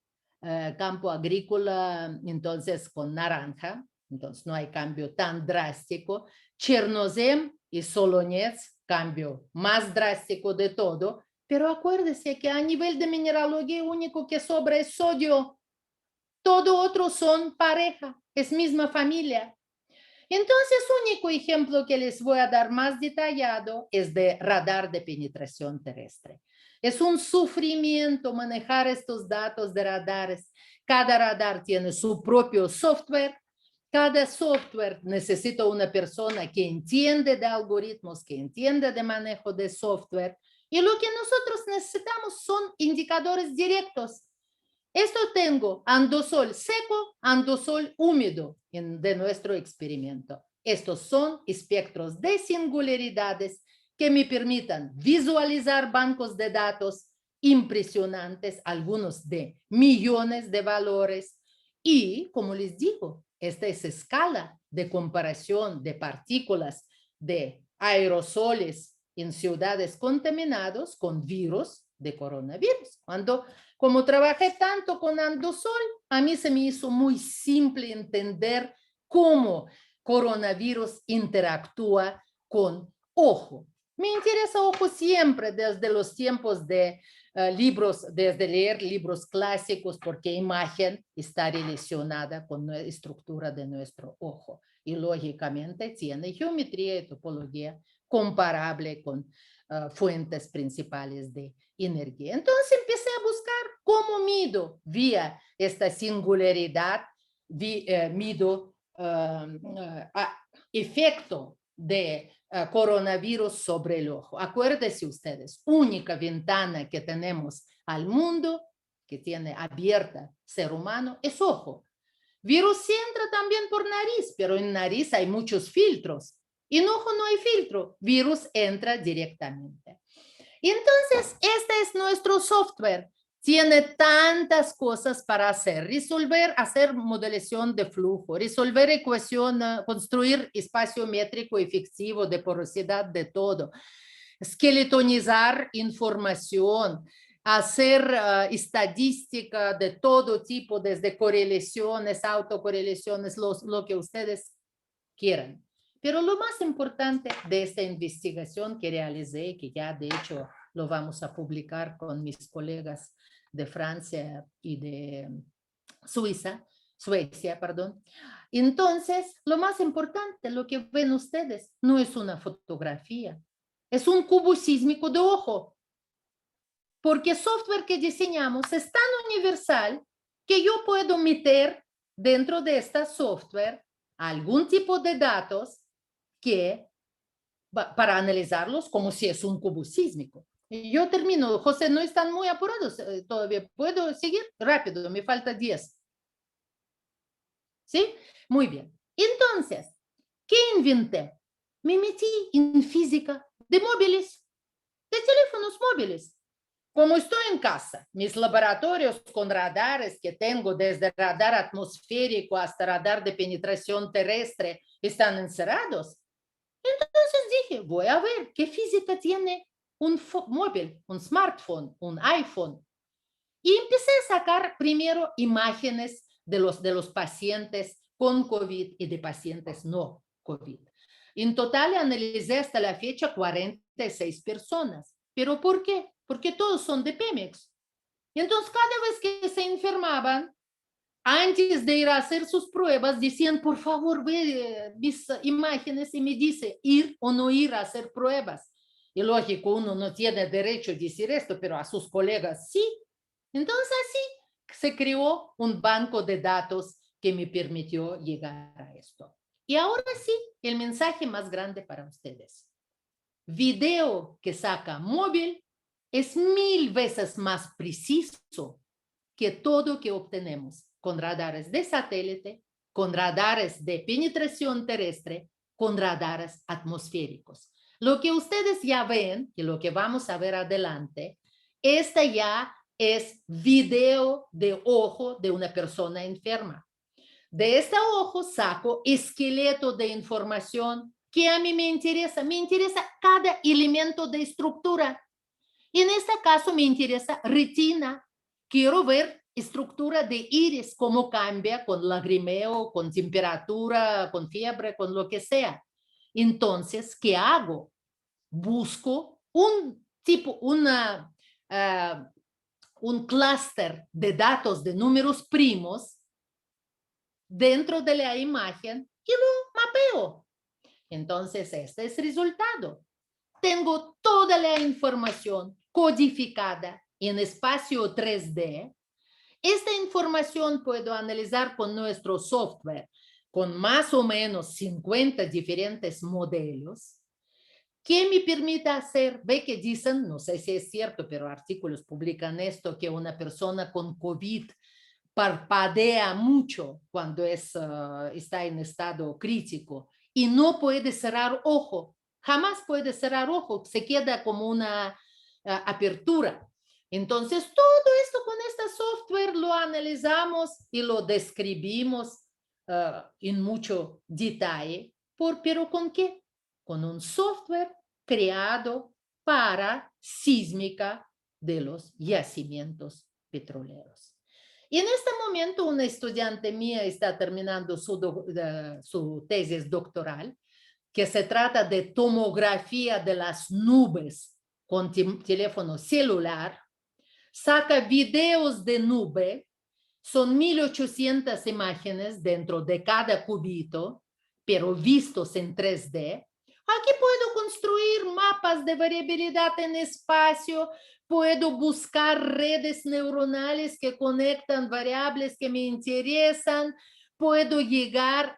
entonces con naranja, entonces no hay cambio tan drástico. Chernozem y Solonets, cambio más drástico de todo, pero acuérdese que a nivel de mineralogía único que sobra es sodio, todo otro son pareja, es misma familia. Entonces, único ejemplo que les voy a dar más detallado es de radar de penetración terrestre. Es un sufrimiento manejar estos datos de radares. Cada radar tiene su propio software. Cada software necesita una persona que entiende de algoritmos, que entiende de manejo de software. Y lo que nosotros necesitamos son indicadores directos. Esto tengo andosol seco, andosol húmedo de nuestro experimento. Estos son espectros de singularidades que me permitan visualizar bancos de datos impresionantes, algunos de millones de valores. Y, como les digo, esta es escala de comparación de partículas de aerosoles en ciudades contaminadas con virus de coronavirus. Como trabajé tanto con andosol, a mí se me hizo muy simple entender cómo coronavirus interactúa con ojo. Me interesa ojo siempre desde los tiempos de libros, desde leer libros clásicos, porque imagen está relacionada con la estructura de nuestro ojo y lógicamente tiene geometría y topología comparable con fuentes principales de energía. Entonces empecé a buscar cómo mido vía esta singularidad, mido efecto de coronavirus sobre el ojo. Acuérdense ustedes, única ventana que tenemos al mundo que tiene abierta ser humano es ojo. Virus sí entra también por nariz, pero en nariz hay muchos filtros. En ojo no hay filtro, virus entra directamente. Y entonces, este es nuestro software. Tiene tantas cosas para hacer, hacer modelación de flujo, resolver ecuación, construir espacio métrico efectivo de porosidad de todo, esqueletonizar información, hacer estadística de todo tipo, desde correlaciones, autocorrelaciones, lo que ustedes quieran. Pero lo más importante de esta investigación que realicé, que ya de hecho lo vamos a publicar con mis colegas de Francia y de Suecia, perdón. Entonces, lo más importante, lo que ven ustedes, no es una fotografía, es un cubo sísmico de ojo. Porque el software que diseñamos es tan universal que yo puedo meter dentro de este software algún tipo de datos que para analizarlos como si es un cubo sísmico. Y yo termino, José, no están muy apurados todavía, ¿puedo seguir? Rápido, me falta 10. ¿Sí? Muy bien. Entonces, ¿qué inventé? Me metí en física de móviles, de teléfonos móviles. Como estoy en casa, mis laboratorios con radares que tengo desde radar atmosférico hasta radar de penetración terrestre están encerrados. Entonces dije, voy a ver qué física tiene un móvil, un smartphone, un iPhone. Y empecé a sacar primero imágenes de los pacientes con COVID y de pacientes no COVID. En total analicé hasta la fecha 46 personas. ¿Pero por qué? Porque todos son de Pemex. Y entonces cada vez que se enfermaban, antes de ir a hacer sus pruebas, decían, por favor, ve mis imágenes y me dice ir o no ir a hacer pruebas. Y lógico, uno no tiene derecho a decir esto, pero a sus colegas sí. Entonces así se creó un banco de datos que me permitió llegar a esto. Y ahora sí, el mensaje más grande para ustedes. Video que saca móvil es 1000 veces más preciso que todo que obtenemos con radares de satélite, con radares de penetración terrestre, con radares atmosféricos. Lo que ustedes ya ven, y lo que vamos a ver adelante, esta ya es video de ojo de una persona enferma. De este ojo saco esqueleto de información que a mí me interesa cada elemento de estructura. Y en este caso me interesa retina. Quiero ver estructura de iris, cómo cambia con lagrimeo, con temperatura, con fiebre, con lo que sea. Entonces, ¿qué hago? Busco un clúster de datos de números primos dentro de la imagen y lo mapeo. Entonces, este es el resultado. Tengo toda la información codificada en espacio 3D. Esta información puedo analizar con nuestro software, con más o menos 50 diferentes modelos, que me permite hacer, ve que dicen, no sé si es cierto, pero artículos publican esto, que una persona con COVID parpadea mucho cuando está en estado crítico y no puede cerrar ojo, jamás puede cerrar ojo, se queda como una apertura. Entonces, todo esto con este software lo analizamos y lo describimos en mucho detalle, pero ¿con qué? Con un software creado para sísmica de los yacimientos petroleros. Y en este momento una estudiante mía está terminando su tesis doctoral, que se trata de tomografía de las nubes con teléfono celular, saca videos de nube, son 1800 imágenes dentro de cada cubito, pero vistos en 3D. Aquí puedo construir mapas de variabilidad en espacio, puedo buscar redes neuronales que conectan variables que me interesan, puedo llegar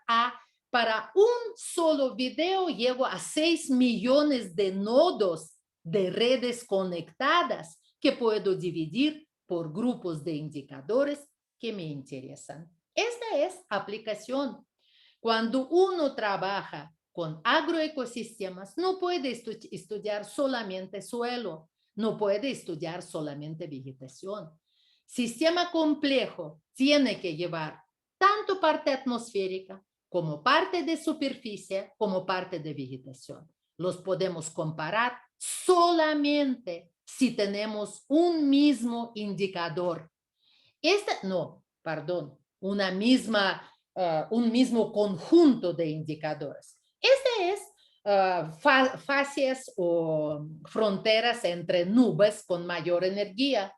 para un solo video, llego a 6 millones de nodos de redes conectadas que puedo dividir por grupos de indicadores que me interesan. Esta es aplicación. Cuando uno trabaja con agroecosistemas, no puede estudiar solamente suelo, no puede estudiar solamente vegetación. Sistema complejo tiene que llevar tanto parte atmosférica como parte de superficie, como parte de vegetación. Los podemos comparar solamente si tenemos un mismo indicador. Un mismo conjunto de indicadores. Este es fases o fronteras entre nubes con mayor energía.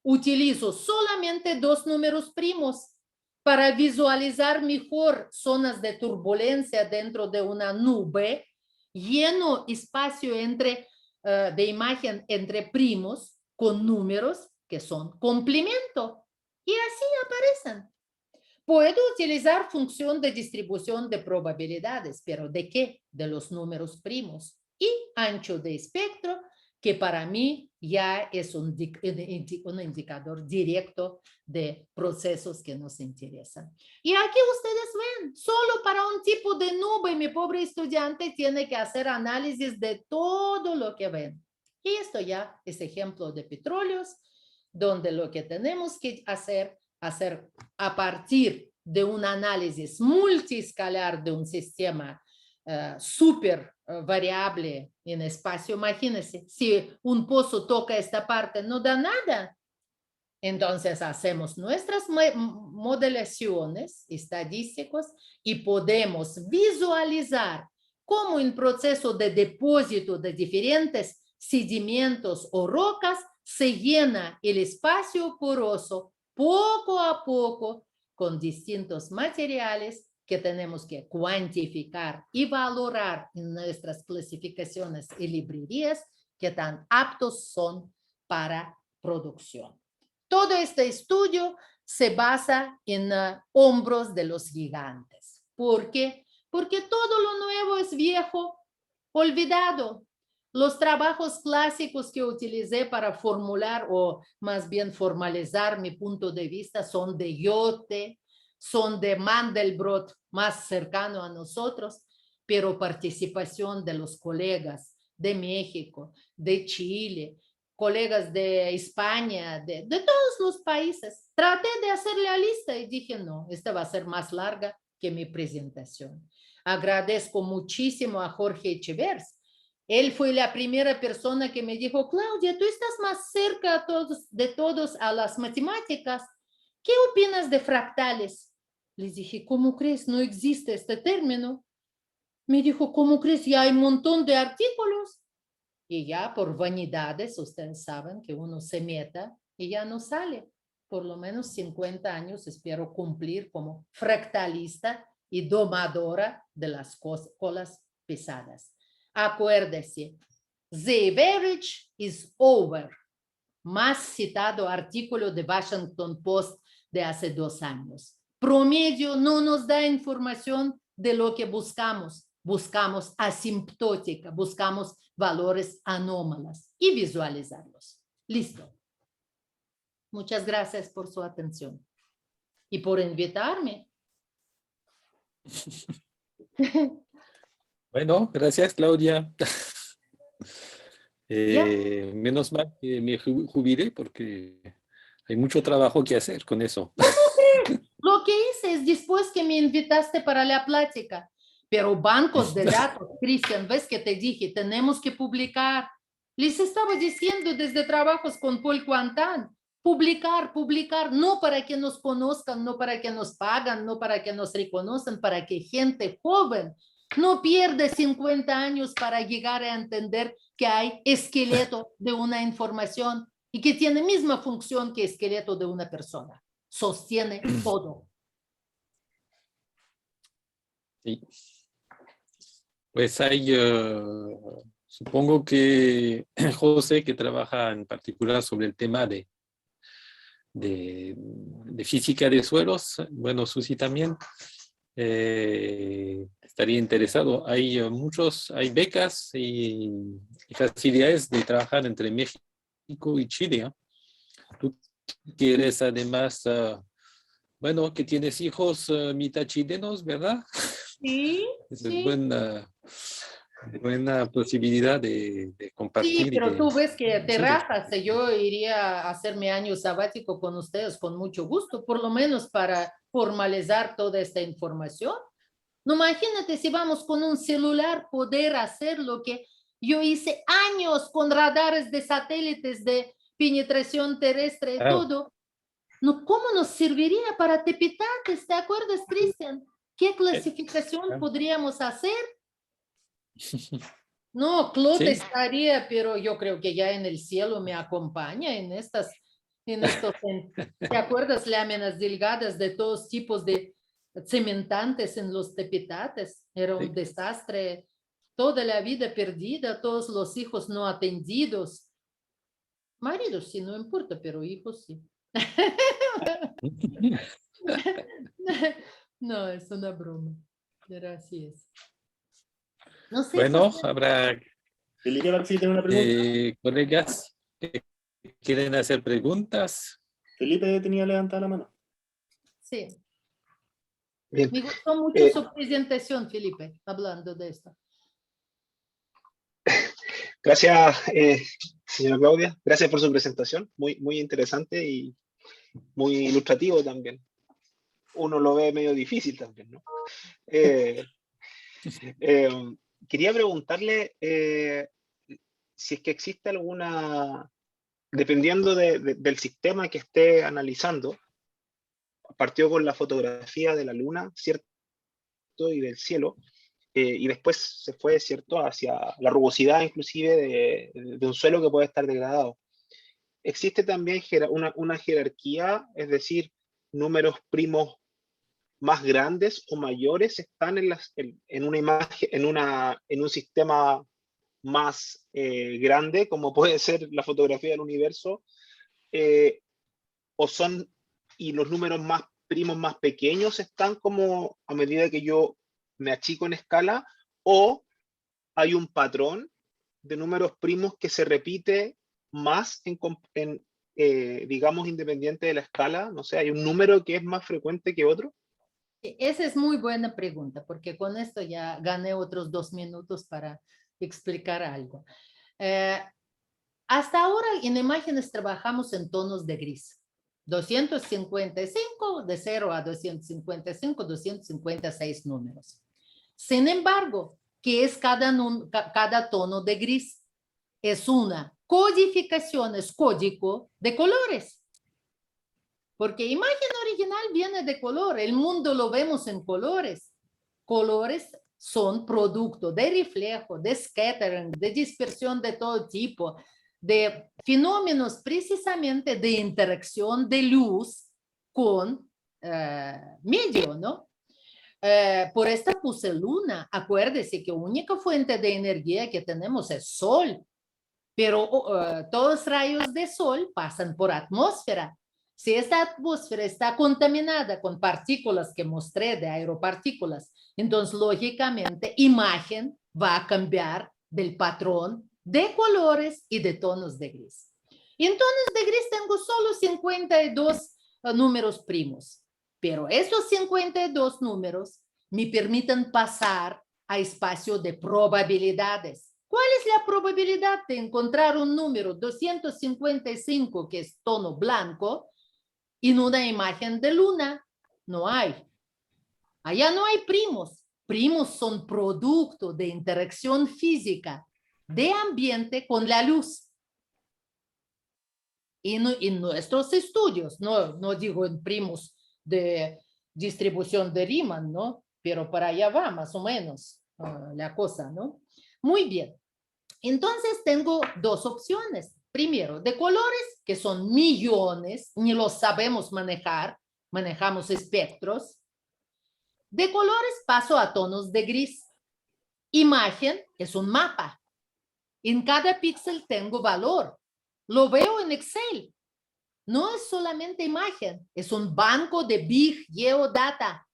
Utilizo solamente 2 números primos para visualizar mejor zonas de turbulencia dentro de una nube, lleno espacio de imagen entre primos con números que son complemento. Y así aparecen. Puedo utilizar función de distribución de probabilidades, pero ¿de qué? De los números primos. Y ancho de espectro, que para mí ya es un indicador directo de procesos que nos interesan. Y aquí ustedes ven, solo para un tipo de nube, mi pobre estudiante tiene que hacer análisis de todo lo que ven. Y esto ya es ejemplo de petróleos, donde lo que tenemos que hacer a partir de un análisis multiescalar de un sistema súper variable en espacio. Imagínense, si un pozo toca esta parte, no da nada. Entonces hacemos nuestras modelaciones estadísticas y podemos visualizar cómo en proceso de depósito de diferentes sedimentos o rocas se llena el espacio poroso poco a poco con distintos materiales que tenemos que cuantificar y valorar en nuestras clasificaciones y librerías que tan aptos son para producción. Todo este estudio se basa en hombros de los gigantes. ¿Por qué? Porque todo lo nuevo es viejo, olvidado. Los trabajos clásicos que utilicé para formular o más bien formalizar mi punto de vista son de Yote, son de Mandelbrot, más cercano a nosotros, pero participación de los colegas de México, de Chile, colegas de España, de todos los países. Traté de hacer la lista y dije, no, esta va a ser más larga que mi presentación. Agradezco muchísimo a Jorge Echevers. Él fue la primera persona que me dijo, Claudia, tú estás más cerca de todos a las matemáticas. ¿Qué opinas de fractales? Les dije, ¿cómo crees? No existe este término. Me dijo, ¿cómo crees? Ya hay un montón de artículos. Y ya por vanidades, ustedes saben que uno se meta y ya no sale. Por lo menos 50 años espero cumplir como fractalista y domadora de las colas pesadas. Acuérdese, the average is over. Más citado artículo de Washington Post de hace 2 años. Promedio no nos da información de lo que buscamos. Buscamos asimptótica, buscamos valores anómalos y visualizarlos. Listo. Muchas gracias por su atención. y por invitarme. Bueno, gracias, Claudia. Ya. Menos mal que me jubilé porque hay mucho trabajo que hacer con eso. Lo que hice es después que me invitaste para la plática, pero bancos de datos, Cristian, ves que te dije, tenemos que publicar. Les estaba diciendo desde trabajos con Paul Quantan, publicar, publicar, no para que nos conozcan, no para que nos pagan, no para que nos reconozcan, para que gente joven no pierda 50 años para llegar a entender que hay esqueleto de una información y que tiene misma función que esqueleto de una persona. Sostiene todo. Sí. Pues hay, supongo que José, que trabaja en particular sobre el tema de física de suelos, bueno, Susi también, estaría interesado. Hay hay becas y facilidades de trabajar entre México y Chile, ¿eh? Tú quieres además, bueno, que tienes hijos mitad chilenos, ¿verdad? Sí, Esa es sí. buena posibilidad de Sí, compartir y pero de... tú ves que te Sí, rajas. Yo iría a hacer mi año sabático con ustedes con mucho gusto, por lo menos para formalizar toda esta información. No, imagínate si vamos con un celular poder hacer lo que yo hice años con radares de satélites de penetración terrestre y claro. todo. No, ¿cómo nos serviría para Tepitates? ¿Te acuerdas, Cristian? ¿Qué clasificación Claro. podríamos hacer? No, Claude Sí, estaría, pero yo creo que ya en el cielo me acompaña en estos, ¿te acuerdas? Láminas delgadas de todos tipos de cementantes en los tepitates. Era un sí. desastre. Toda la vida perdida, todos los hijos no atendidos. Maridos sí, no importa, pero hijos sí. No, es una broma. Pero así es. No sé, Bueno, José. habrá Felipe parece que tiene una pregunta. colegas que quieren hacer preguntas. Felipe tenía levantada la mano. Sí. Bien. Me gustó mucho su presentación, Felipe, hablando de esto. Gracias, señora Claudia. Gracias por su presentación. Muy interesante y muy ilustrativo también. Uno lo ve medio difícil también, ¿no? Quería preguntarle si es que existe alguna, dependiendo del sistema que esté analizando, partió con la fotografía de la luna, ¿cierto? Y del cielo, y después se fue, ¿cierto?, hacia la rugosidad inclusive de un suelo que puede estar degradado. Existe también una jerarquía, es decir, números primos más grandes o mayores están en una imagen, en un sistema más grande, como puede ser la fotografía del universo, o son, y los números más primos más pequeños están como a medida que yo me achico en escala, o hay un patrón de números primos que se repite más digamos, independiente de la escala. No sé, hay un número que es más frecuente que otro. Esa es muy buena pregunta, porque con esto ya gané otros 2 minutos para explicar algo. Hasta ahora en imágenes trabajamos en tonos de gris. 255, de 0 a 255, 256 números. Sin embargo, ¿qué es cada tono de gris? Es una codificación, es código de colores. Porque imagen original viene de color, el mundo lo vemos en colores. Colores son producto de reflejo, de scattering, de dispersión de todo tipo, de fenómenos precisamente de interacción de luz con medio, ¿no? Por esta puse luna. Acuérdese que la única fuente de energía que tenemos es sol, pero todos los rayos de sol pasan por atmósfera. Si esta atmósfera está contaminada con partículas que mostré de aeropartículas, entonces lógicamente imagen va a cambiar del patrón de colores y de tonos de gris. Y en tonos de gris tengo solo 52 números primos. Pero esos 52 números me permiten pasar a espacio de probabilidades. ¿Cuál es la probabilidad de encontrar un número 255 que es tono blanco en una imagen de luna? No hay. Allá no hay primos. Primos son producto de interacción física de ambiente con la luz. Y en nuestros estudios, no digo en primos de distribución de Riemann, ¿no? Pero para allá va más o menos la cosa, ¿no? Muy bien. Entonces tengo dos opciones. Primero, de colores, que son millones, ni los sabemos manejar, manejamos espectros. De colores paso a tonos de gris. Imagen es un mapa. En cada píxel tengo valor. Lo veo en Excel. No es solamente imagen, es un banco de Big Geodata.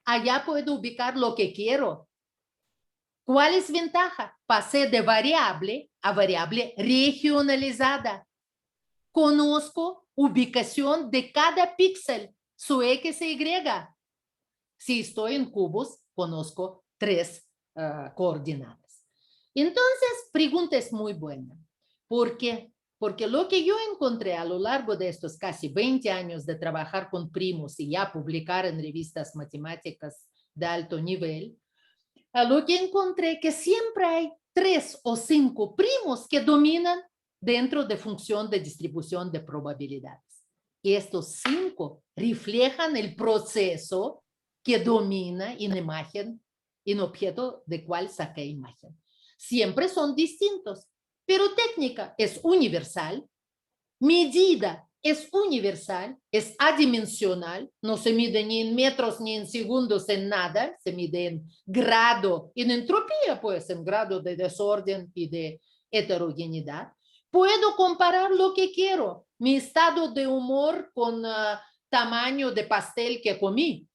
Allá puedo ubicar lo que quiero. ¿Cuál es ventaja? Pasé de variable a variable regionalizada. Conozco ubicación de cada píxel, su X y Y. Si estoy en cubos, conozco 3 coordenadas. Entonces, pregunta es muy buena. ¿Por qué? Porque lo que yo encontré a lo largo de estos casi 20 años de trabajar con primos y ya publicar en revistas matemáticas de alto nivel, a lo que encontré que siempre hay 3 o 5 primos que dominan dentro de función de distribución de probabilidades. Y estos 5 reflejan el proceso que domina en imagen, en objeto de cual saqué imagen. Siempre son distintos, pero técnica es universal, medida es universal, es adimensional, no se mide ni en metros ni en segundos, en nada, se mide en grado, en entropía, pues, en grado de desorden y de heterogeneidad. Puedo comparar lo que quiero, mi estado de humor con tamaño de pastel que comí.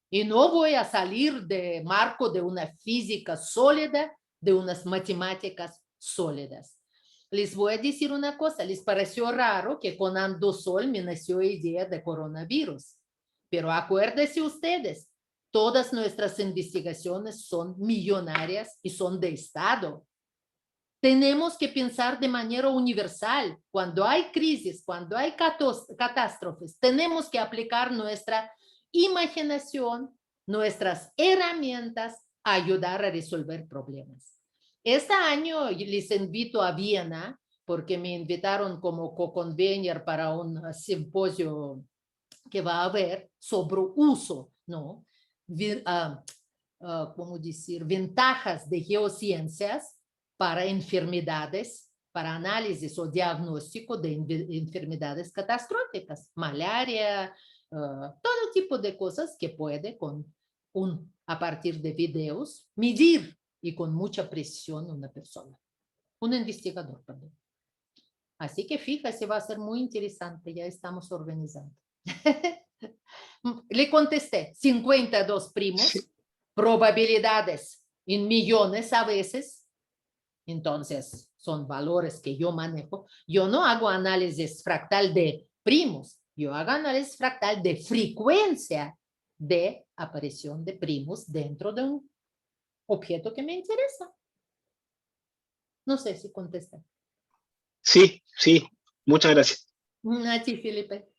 Y no voy a salir de marco de una física sólida, de unas matemáticas sólidas. Les voy a decir una cosa, les pareció raro que con Andosol me nació idea de coronavirus. Pero acuérdense ustedes, todas nuestras investigaciones son millonarias y son de Estado. Tenemos que pensar de manera universal. Cuando hay crisis, cuando hay catástrofes, tenemos que aplicar nuestra imaginación, nuestras herramientas a ayudar a resolver problemas. Este año les invito a Viena porque me invitaron como co-convener para un simposio que va a haber sobre uso, ¿no? ¿Cómo decir? Ventajas de geociencias para enfermedades, para análisis o diagnóstico de enfermedades catastróficas, malaria, todo tipo de cosas que puede a partir de videos medir y con mucha precisión una persona, un investigador, perdón. Así que fíjate, va a ser muy interesante, ya estamos organizando. Le contesté, 52 primos, sí. Probabilidades en millones a veces, entonces son valores que yo manejo. Yo no hago análisis fractal de primos, yo hago análisis fractal de frecuencia de aparición de primos dentro de un objeto que me interesa. No sé si contesté. Sí, sí, muchas gracias. A ti, Felipe.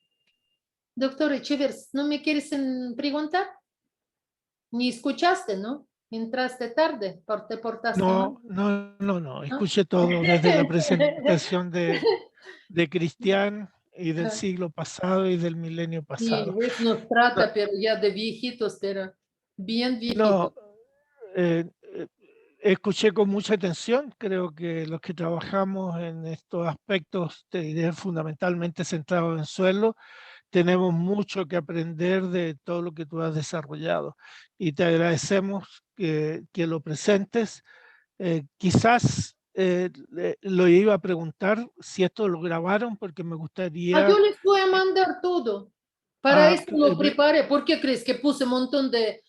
Doctor Echevers, ¿no me quieres preguntar? Ni escuchaste, ¿no? Entraste tarde, te portaste mal. No. Escuché todo desde la presentación de Cristian y del siglo pasado y del milenio pasado. Sí, nos trata, pero ya de viejitos, pero bien viejitos. Escuché con mucha atención. Creo que los que trabajamos en estos aspectos, te diré, fundamentalmente centrados en suelo, tenemos mucho que aprender de todo lo que tú has desarrollado y te agradecemos que lo presentes. Quizás lo iba a preguntar si esto lo grabaron porque me gustaría... Yo les voy a mandar todo. Para esto lo preparé. ¿Por qué crees que puse un montón de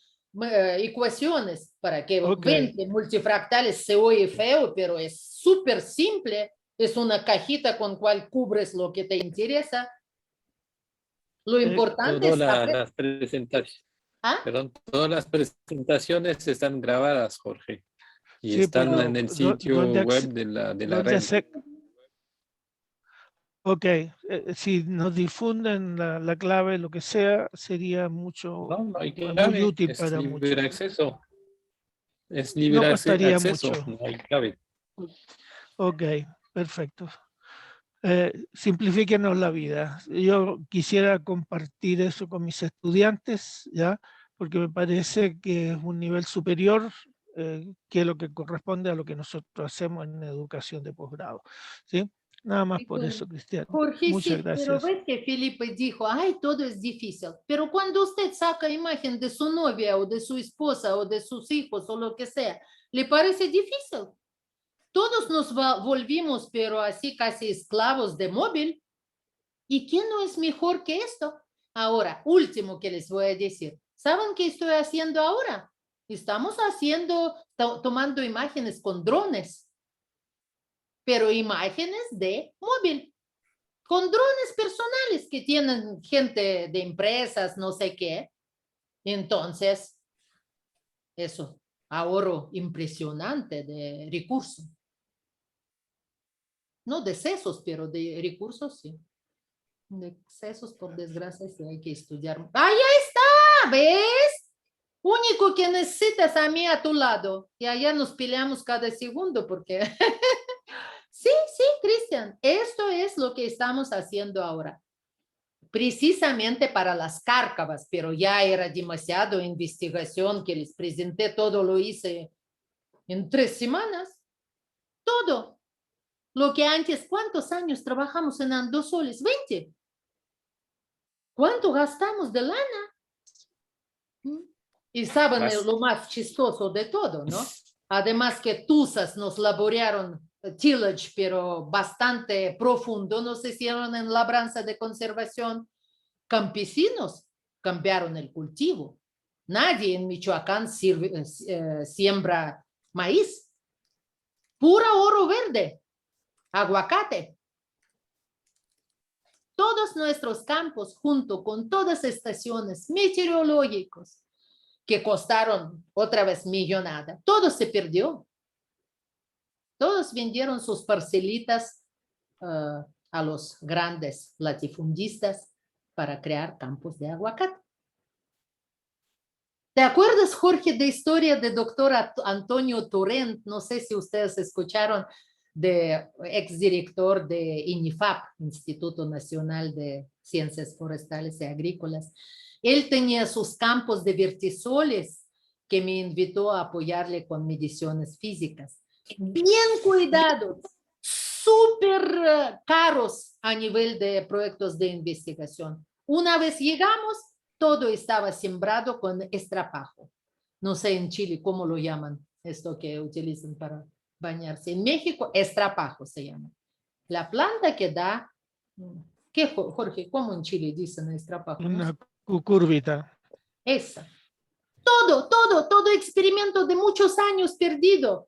ecuaciones? Para que ven que multifractales se oye feo, pero es súper simple. Es una cajita con cual cubres lo que te interesa. Lo importante Todas es saber. las presentaciones. ¿Ah? Perdón, todas las presentaciones están grabadas, Jorge, y Sí, están pero en el sitio web de la ¿dónde red. Ok, si nos difunden la clave, lo que sea, sería No, no hay muy clave, útil es para libre muchos. acceso. Es No libre costaría acceso, mucho. no hay clave. Ok, perfecto. Simplifíquenos la vida. Yo quisiera compartir eso con mis estudiantes, ¿ya? Porque me parece que es un nivel superior que lo que corresponde a lo que nosotros hacemos en educación de posgrado, ¿sí? Nada más por eso, Cristian. Jorge, Muchas sí, pero gracias. ves que Felipe dijo, ay, todo es difícil. Pero cuando usted saca imagen de su novia o de su esposa o de sus hijos o lo que sea, ¿le parece difícil? Todos nos volvimos, pero así casi esclavos de móvil. ¿Y quién no es mejor que esto? Ahora, último que les voy a decir. ¿Saben qué estoy haciendo ahora? Estamos tomando imágenes con drones, pero imágenes de móvil, con drones personales que tienen gente de empresas, no sé qué. Entonces, eso, ahorro impresionante de recursos. No de excesos, pero de recursos sí. De excesos, por desgracia, sí hay que estudiar. ¡Ah, ya está! ¿Ves? Único que necesitas a mí a tu lado. Y allá nos peleamos cada segundo porque... sí, Cristian, esto es lo que estamos haciendo ahora. Precisamente para las cárcavas, pero ya era demasiado investigación que les presenté, todo lo hice en 3 semanas. Todo. Lo que antes, ¿cuántos años trabajamos en Andosoles? 20. ¿Cuánto gastamos de lana? Y saben lo más chistoso de todo, ¿no? Además que Tuzas nos laborearon tillage, pero bastante profundo, nos hicieron en labranza de conservación. Campesinos cambiaron el cultivo. Nadie en Michoacán siembra maíz. Pura oro verde, aguacate. Todos nuestros campos, junto con todas estaciones meteorológicas, que costaron otra vez millonada, todo se perdió. Todos vendieron sus parcelitas a los grandes latifundistas para crear campos de aguacate. ¿Te acuerdas, Jorge, de historia del doctor Antonio Torrent? No sé si ustedes escucharon, de exdirector de INIFAP, Instituto Nacional de Ciencias Forestales y Agrícolas. Él tenía sus campos de vertisoles que me invitó a apoyarle con mediciones físicas. Bien cuidados, súper caros a nivel de proyectos de investigación. Una vez llegamos, todo estaba sembrado con estropajo. No sé en Chile cómo lo llaman, esto que utilizan para bañarse. En México, estropajo se llama. La planta que da, ¿qué, Jorge? ¿Cómo en Chile dicen estropajo? Una cucurbita. Esa. Todo experimento de muchos años perdido.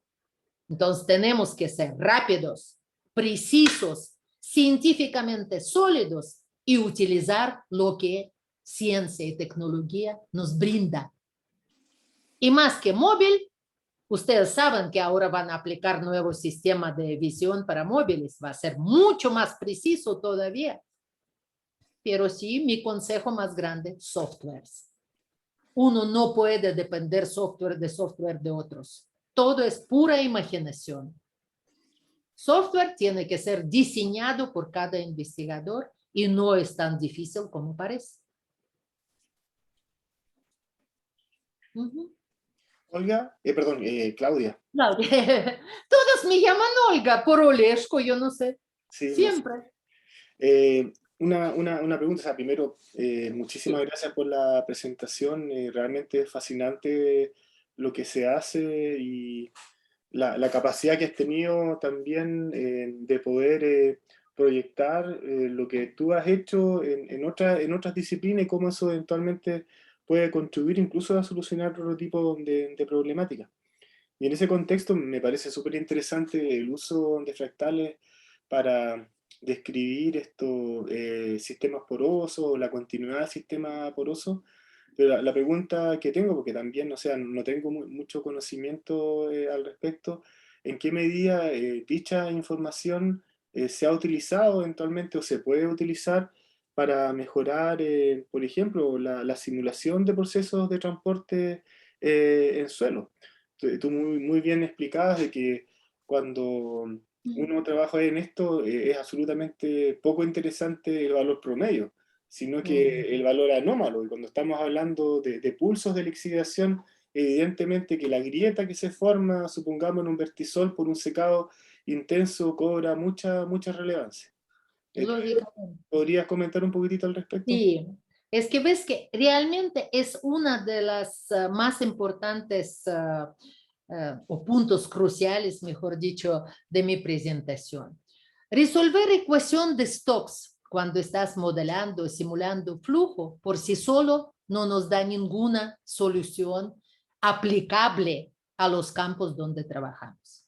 Entonces tenemos que ser rápidos, precisos, científicamente sólidos y utilizar lo que ciencia y tecnología nos brinda. Y más que móvil, ustedes saben que ahora van a aplicar nuevos sistemas de visión para móviles. Va a ser mucho más preciso todavía. Pero sí, mi consejo más grande, softwares. Uno no puede depender de software de otros. Todo es pura imaginación. Software tiene que ser diseñado por cada investigador y no es tan difícil como parece. Olga, perdón, Claudia. Claudia. Todos me llaman Olga por Olesco, yo no sé. Sí, siempre. No sé. Una pregunta, o sea, primero, muchísimas gracias por la presentación, realmente es fascinante lo que se hace y la capacidad que has tenido también de poder proyectar lo que tú has hecho en otras disciplinas y cómo eso eventualmente puede contribuir incluso a solucionar otro tipo de problemáticas. Y en ese contexto me parece súper interesante el uso de fractales para describir estos sistemas porosos o la continuidad del sistema poroso. Pero la pregunta que tengo, porque también, o sea, no tengo mucho conocimiento al respecto, ¿en qué medida dicha información se ha utilizado eventualmente o se puede utilizar para mejorar, por ejemplo, la simulación de procesos de transporte en suelo? Tú muy bien explicabas de que cuando uno trabaja en esto es absolutamente poco interesante el valor promedio, sino que el valor anómalo. Y cuando estamos hablando de pulsos de lixiviación, evidentemente que la grieta que se forma, supongamos en un vertisol por un secado intenso, cobra mucha relevancia. Lógicamente. ¿Podrías comentar un poquitito al respecto? Sí, es que ves que realmente es una de las más importantes o puntos cruciales, mejor dicho, de mi presentación. Resolver ecuación de Stokes cuando estás modelando o simulando flujo por sí solo no nos da ninguna solución aplicable a los campos donde trabajamos.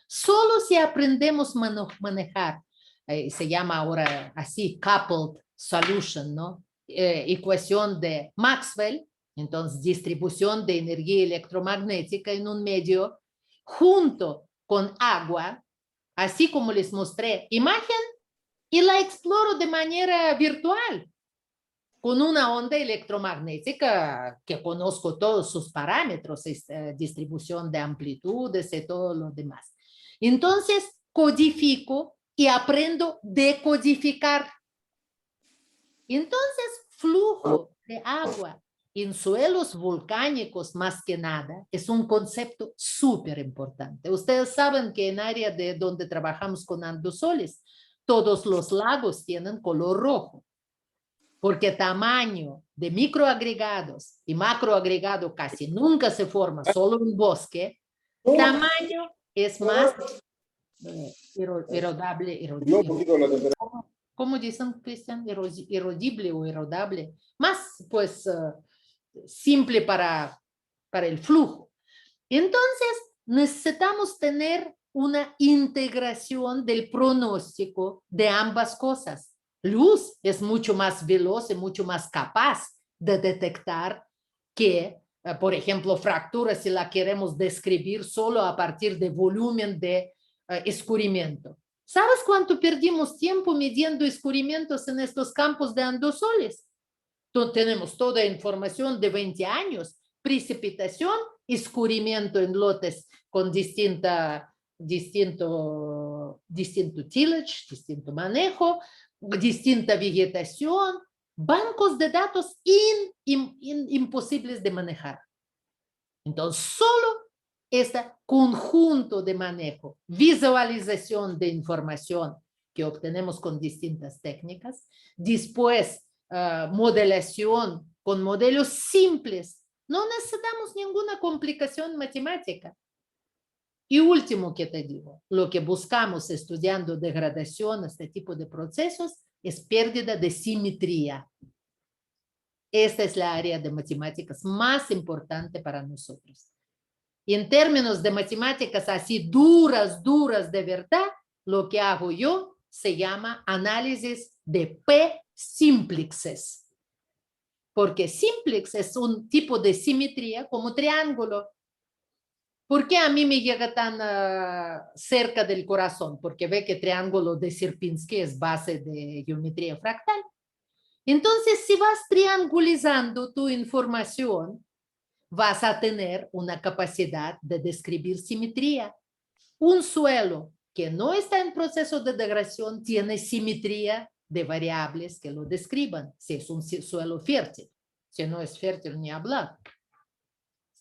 Solo si aprendemos a manejar, se llama ahora así, coupled solution, ¿no? Ecuación de Maxwell, entonces distribución de energía electromagnética en un medio junto con agua, así como les mostré imagen, y la exploro de manera virtual con una onda electromagnética que conozco todos sus parámetros, distribución de amplitudes y todo lo demás. Entonces, codifico y aprendo a decodificar. Entonces, flujo de agua en suelos volcánicos, más que nada, es un concepto súper importante. Ustedes saben que en área de donde trabajamos con andosoles, todos los lagos tienen color rojo, porque tamaño de microagregados y macroagregado casi nunca se forma, solo un bosque, tamaño es más erodible. ¿Cómo dicen, Cristian? Erodible o erodable. Más, pues, simple para el flujo. Entonces, necesitamos tener una integración del pronóstico de ambas cosas. Luz es mucho más veloz y mucho más capaz de detectar que, por ejemplo, fracturas si la queremos describir solo a partir de volumen de escurrimiento. ¿Sabes cuánto perdimos tiempo midiendo escurrimientos en estos campos de andosoles? Tenemos toda información de 20 años, precipitación, escurrimiento en lotes con distinto tillage, distinto manejo, distinta vegetación, bancos de datos imposibles de manejar. Entonces, solo este conjunto de manejo, visualización de información que obtenemos con distintas técnicas, después modelación con modelos simples, no necesitamos ninguna complicación matemática. Y último que te digo, lo que buscamos estudiando degradación, este tipo de procesos, es pérdida de simetría. Esta es la área de matemáticas más importante para nosotros. Y en términos de matemáticas así duras de verdad, lo que hago yo se llama análisis de P-simplexes. Porque simplex es un tipo de simetría como triángulo. ¿Por qué a mí me llega tan cerca del corazón? Porque ve que triángulo de Sierpinski es base de geometría fractal. Entonces, si vas triangulizando tu información, vas a tener una capacidad de describir simetría. Un suelo que no está en proceso de degradación tiene simetría de variables que lo describan, si es un suelo fértil. Si no es fértil, ni hablar.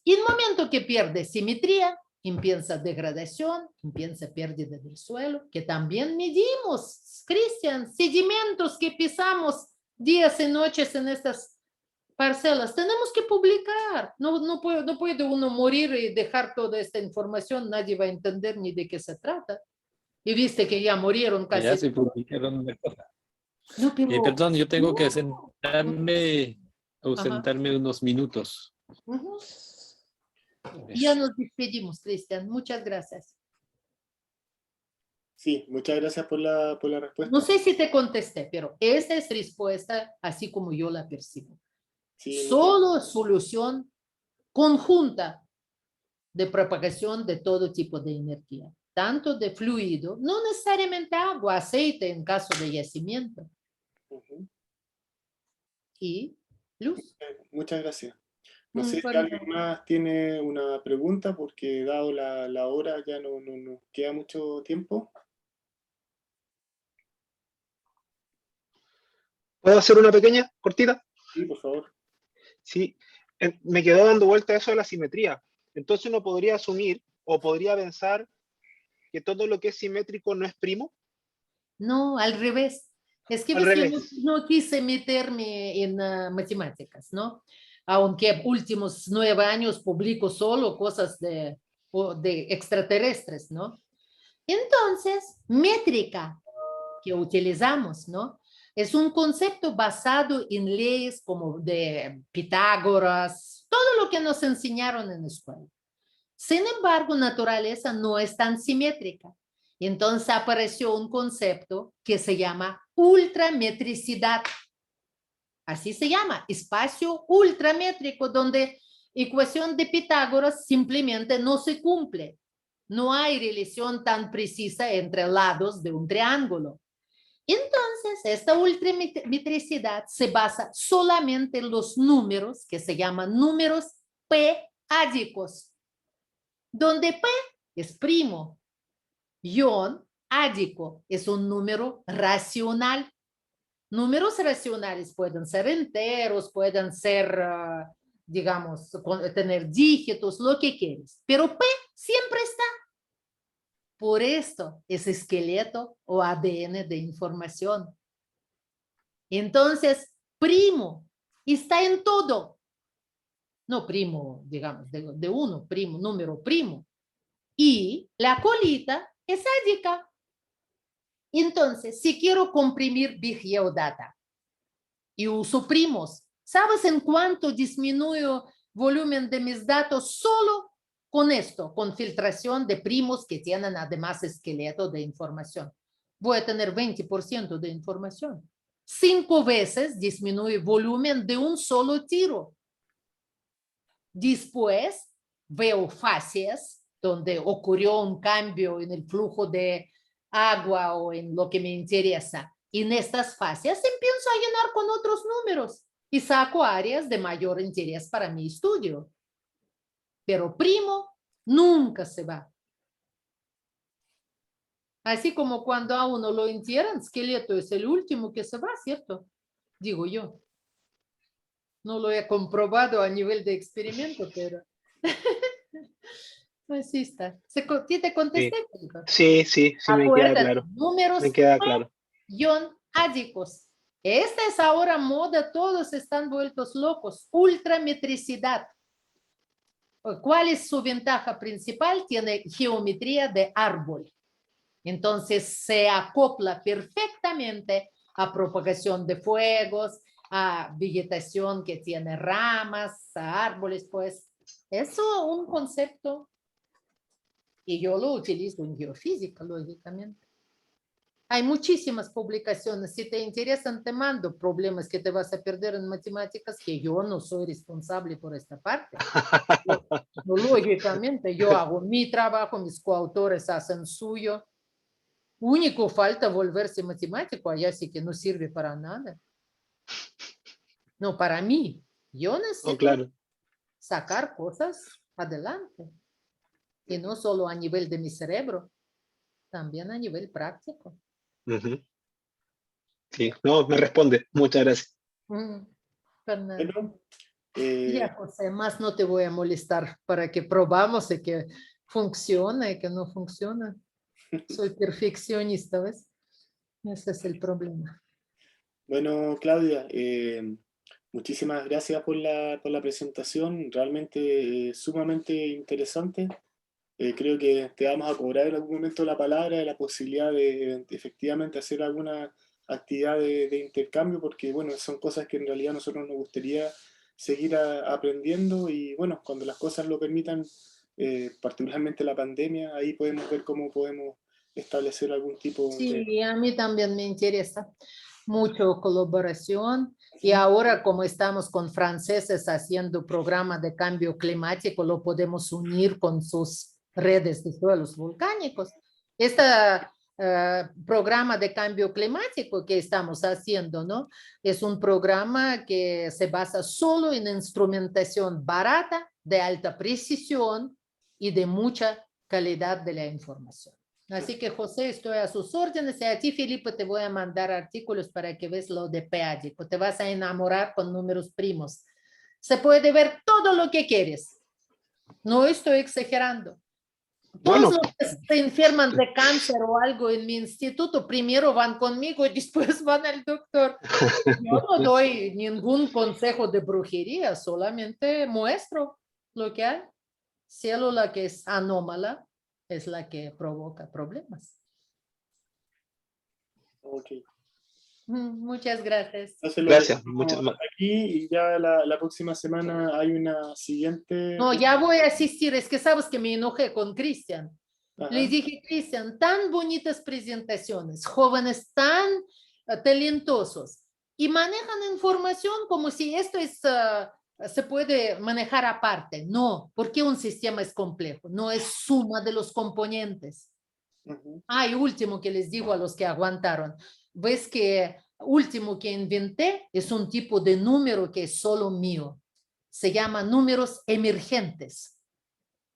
Y en el momento que pierde simetría, empieza degradación, empieza pérdida del suelo, que también medimos, Cristian, sedimentos que pisamos días y noches en estas parcelas. Tenemos que publicar. No puede uno morir y dejar toda esta información. Nadie va a entender ni de qué se trata. Y viste que ya murieron casi. Ya se publicaron una cosa. No, pero... Perdón, yo tengo que Ajá. ausentarme unos minutos. Ya nos despedimos, Cristian. Muchas gracias. Sí, muchas gracias por la respuesta. No sé si te contesté, pero esta es respuesta así como yo la percibo. Sí, Solo solución conjunta de propagación de todo tipo de energía, tanto de fluido, no necesariamente agua, aceite en caso de yacimiento, ujú. y luz. Muchas gracias. No sé si Por alguien nada. más tiene una pregunta, porque dado la hora ya no nos queda mucho tiempo. ¿Puedo hacer una pequeña, cortita? Sí, por favor. Sí, me quedó dando vuelta eso de la simetría. Entonces uno podría asumir o podría pensar que todo lo que es simétrico no es primo. No, al revés. Es que Al ves, yo revés. no quise meterme en matemáticas, ¿no? Aunque últimos 9 años publico solo cosas de extraterrestres, ¿no? Entonces, métrica que utilizamos, ¿no? Es un concepto basado en leyes como de Pitágoras, todo lo que nos enseñaron en la escuela. Sin embargo, naturaleza no es tan simétrica. Y entonces apareció un concepto que se llama ultrametricidad. Así se llama, espacio ultramétrico, donde ecuación de Pitágoras simplemente no se cumple. No hay relación tan precisa entre lados de un triángulo. Entonces, esta ultrametricidad se basa solamente en los números, que se llaman números p-ádicos, donde P es primo, ion ádico es un número racional. Números racionales pueden ser enteros, pueden ser, digamos, tener dígitos, lo que quieres, pero P siempre está. Por esto es esqueleto o ADN de información. Entonces, primo está en todo. No primo, digamos, de uno, primo, número primo. Y la colita es ádica. Entonces, si quiero comprimir Big Geodata y uso primos, ¿sabes en cuánto disminuyo volumen de mis datos solo con esto, con filtración de primos que tienen además esqueleto de información? Voy a tener 20% de información. 5 veces disminuye volumen de un solo tiro. Después veo fases donde ocurrió un cambio en el flujo de agua o en lo que me interesa. Y en estas fases empiezo a llenar con otros números y saco áreas de mayor interés para mi estudio. Pero primo nunca se va. Así como cuando a uno lo entierran, esqueleto es el último que se va, ¿cierto? Digo yo. No lo he comprobado a nivel de experimento, pero así está. ¿Sí te contesté? Sí, sí, sí, me queda Acuérdate, claro. Me números queda claro. ádicos. Esta es ahora moda, todos están vueltos locos. Ultrametricidad. ¿Cuál es su ventaja principal? Tiene geometría de árbol. Entonces se acopla perfectamente a propagación de fuegos, a vegetación que tiene ramas, a árboles, pues. Es un concepto y yo lo utilizo en geofísica, lógicamente. Hay muchísimas publicaciones. Si te interesan, te mando problemas que te vas a perder en matemáticas, que yo no soy responsable por esta parte. Lógicamente, yo hago mi trabajo, mis coautores hacen suyo. Único falta volverse matemático, allá sí que no sirve para nada. No, para mí. Yo Oh, necesito claro. sacar cosas adelante. Y no solo a nivel de mi cerebro, también a nivel práctico. Ujú. Sí, no, me responde. Muchas gracias. Fernando. Bueno, Ya, José, más no te voy a molestar para que probamos y que funciona y que no funciona. Soy perfeccionista, ¿ves? Ese es el problema. bueno, Claudia, muchísimas gracias por la presentación, realmente sumamente interesante. Creo que te vamos a cobrar en algún momento la palabra de la posibilidad de efectivamente hacer alguna actividad de intercambio, porque bueno, son cosas que en realidad a nosotros nos gustaría seguir aprendiendo y bueno, cuando las cosas lo permitan, particularmente la pandemia, ahí podemos ver cómo podemos establecer algún tipo de... Sí, a mí también me interesa mucho colaboración. Y ahora, como estamos con franceses haciendo programa de cambio climático, lo podemos unir con sus redes de suelos volcánicos. Este programa de cambio climático que estamos haciendo, ¿no? Es un programa que se basa solo en instrumentación barata, de alta precisión y de mucha calidad de la información. Así que, José, estoy a sus órdenes, y a ti, Felipe, te voy a mandar artículos para que veas lo de Peádico. Te vas a enamorar con números primos. Se puede ver todo lo que quieres. No estoy exagerando. Todos Bueno, los que se enferman de cáncer o algo en mi instituto, primero van conmigo y después van al doctor. Yo no doy ningún consejo de brujería, solamente muestro lo que hay. Célula que es anómala es la que provoca problemas. Ok. Muchas gracias. Entonces lo gracias. dejamos aquí y ya la próxima semana hay una siguiente... No, ya voy a asistir. Es que sabes que me enojé con Cristian. Ajá. Le dije, Cristian, tan bonitas presentaciones, jóvenes tan talentosos y manejan información como si esto es, se puede manejar aparte. No, porque un sistema es complejo, no es suma de los componentes. Y último que les digo a los que aguantaron, ves que último que inventé es un tipo de número que es solo mío. Se llama números emergentes.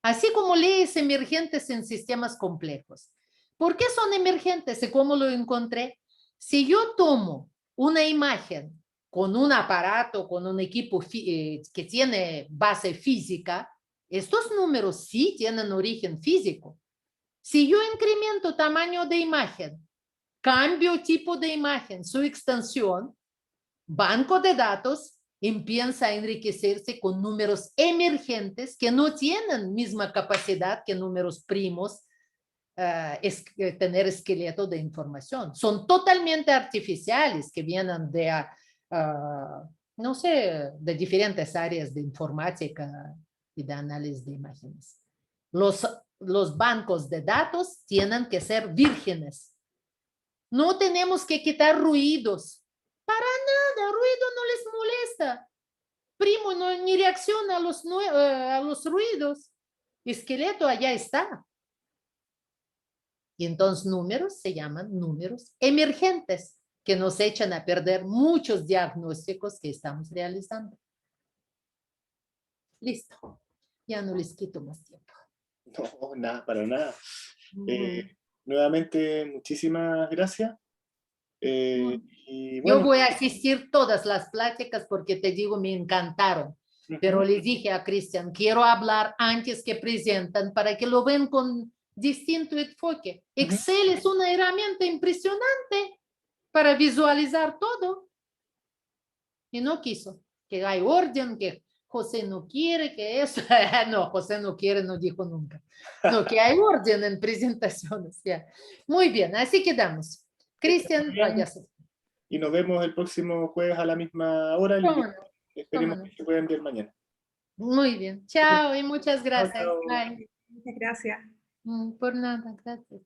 Así como leyes emergentes en sistemas complejos. ¿Por qué son emergentes y cómo lo encontré? Si yo tomo una imagen con un aparato, con un equipo que tiene base física, estos números sí tienen origen físico. Si yo incremento tamaño de imagen, cambio tipo de imagen, su extensión, banco de datos empieza a enriquecerse con números emergentes que no tienen misma capacidad que números primos, tener esqueleto de información. Son totalmente artificiales que vienen de, no sé, de diferentes áreas de informática y de análisis de imágenes. Los bancos de datos tienen que ser vírgenes. No tenemos que quitar ruidos. Para nada, ruido no les molesta. Primo no, ni reacciona a los ruidos. Esqueleto allá está. Y entonces números se llaman números emergentes, que nos echan a perder muchos diagnósticos que estamos realizando. Listo. Ya no les quito más tiempo. No, nada, para nada. Nuevamente, muchísimas gracias. Y bueno, yo voy a asistir todas las pláticas porque te digo, me encantaron. Pero les dije a Cristian, quiero hablar antes que presentan para que lo ven con distinto enfoque. Excel es una herramienta impresionante para visualizar todo. Y no quiso, que hay orden, que José no quiere, que eso. No, José no quiere, no dijo nunca. No, que hay orden en presentaciones. Ya. Muy bien, así quedamos. Cristian, váyase. Y nos vemos el próximo jueves a la misma hora. Esperemos que se pueda enviar mañana. Muy bien. Chao y muchas gracias. Chao. Bye. Muchas gracias. Por nada, gracias.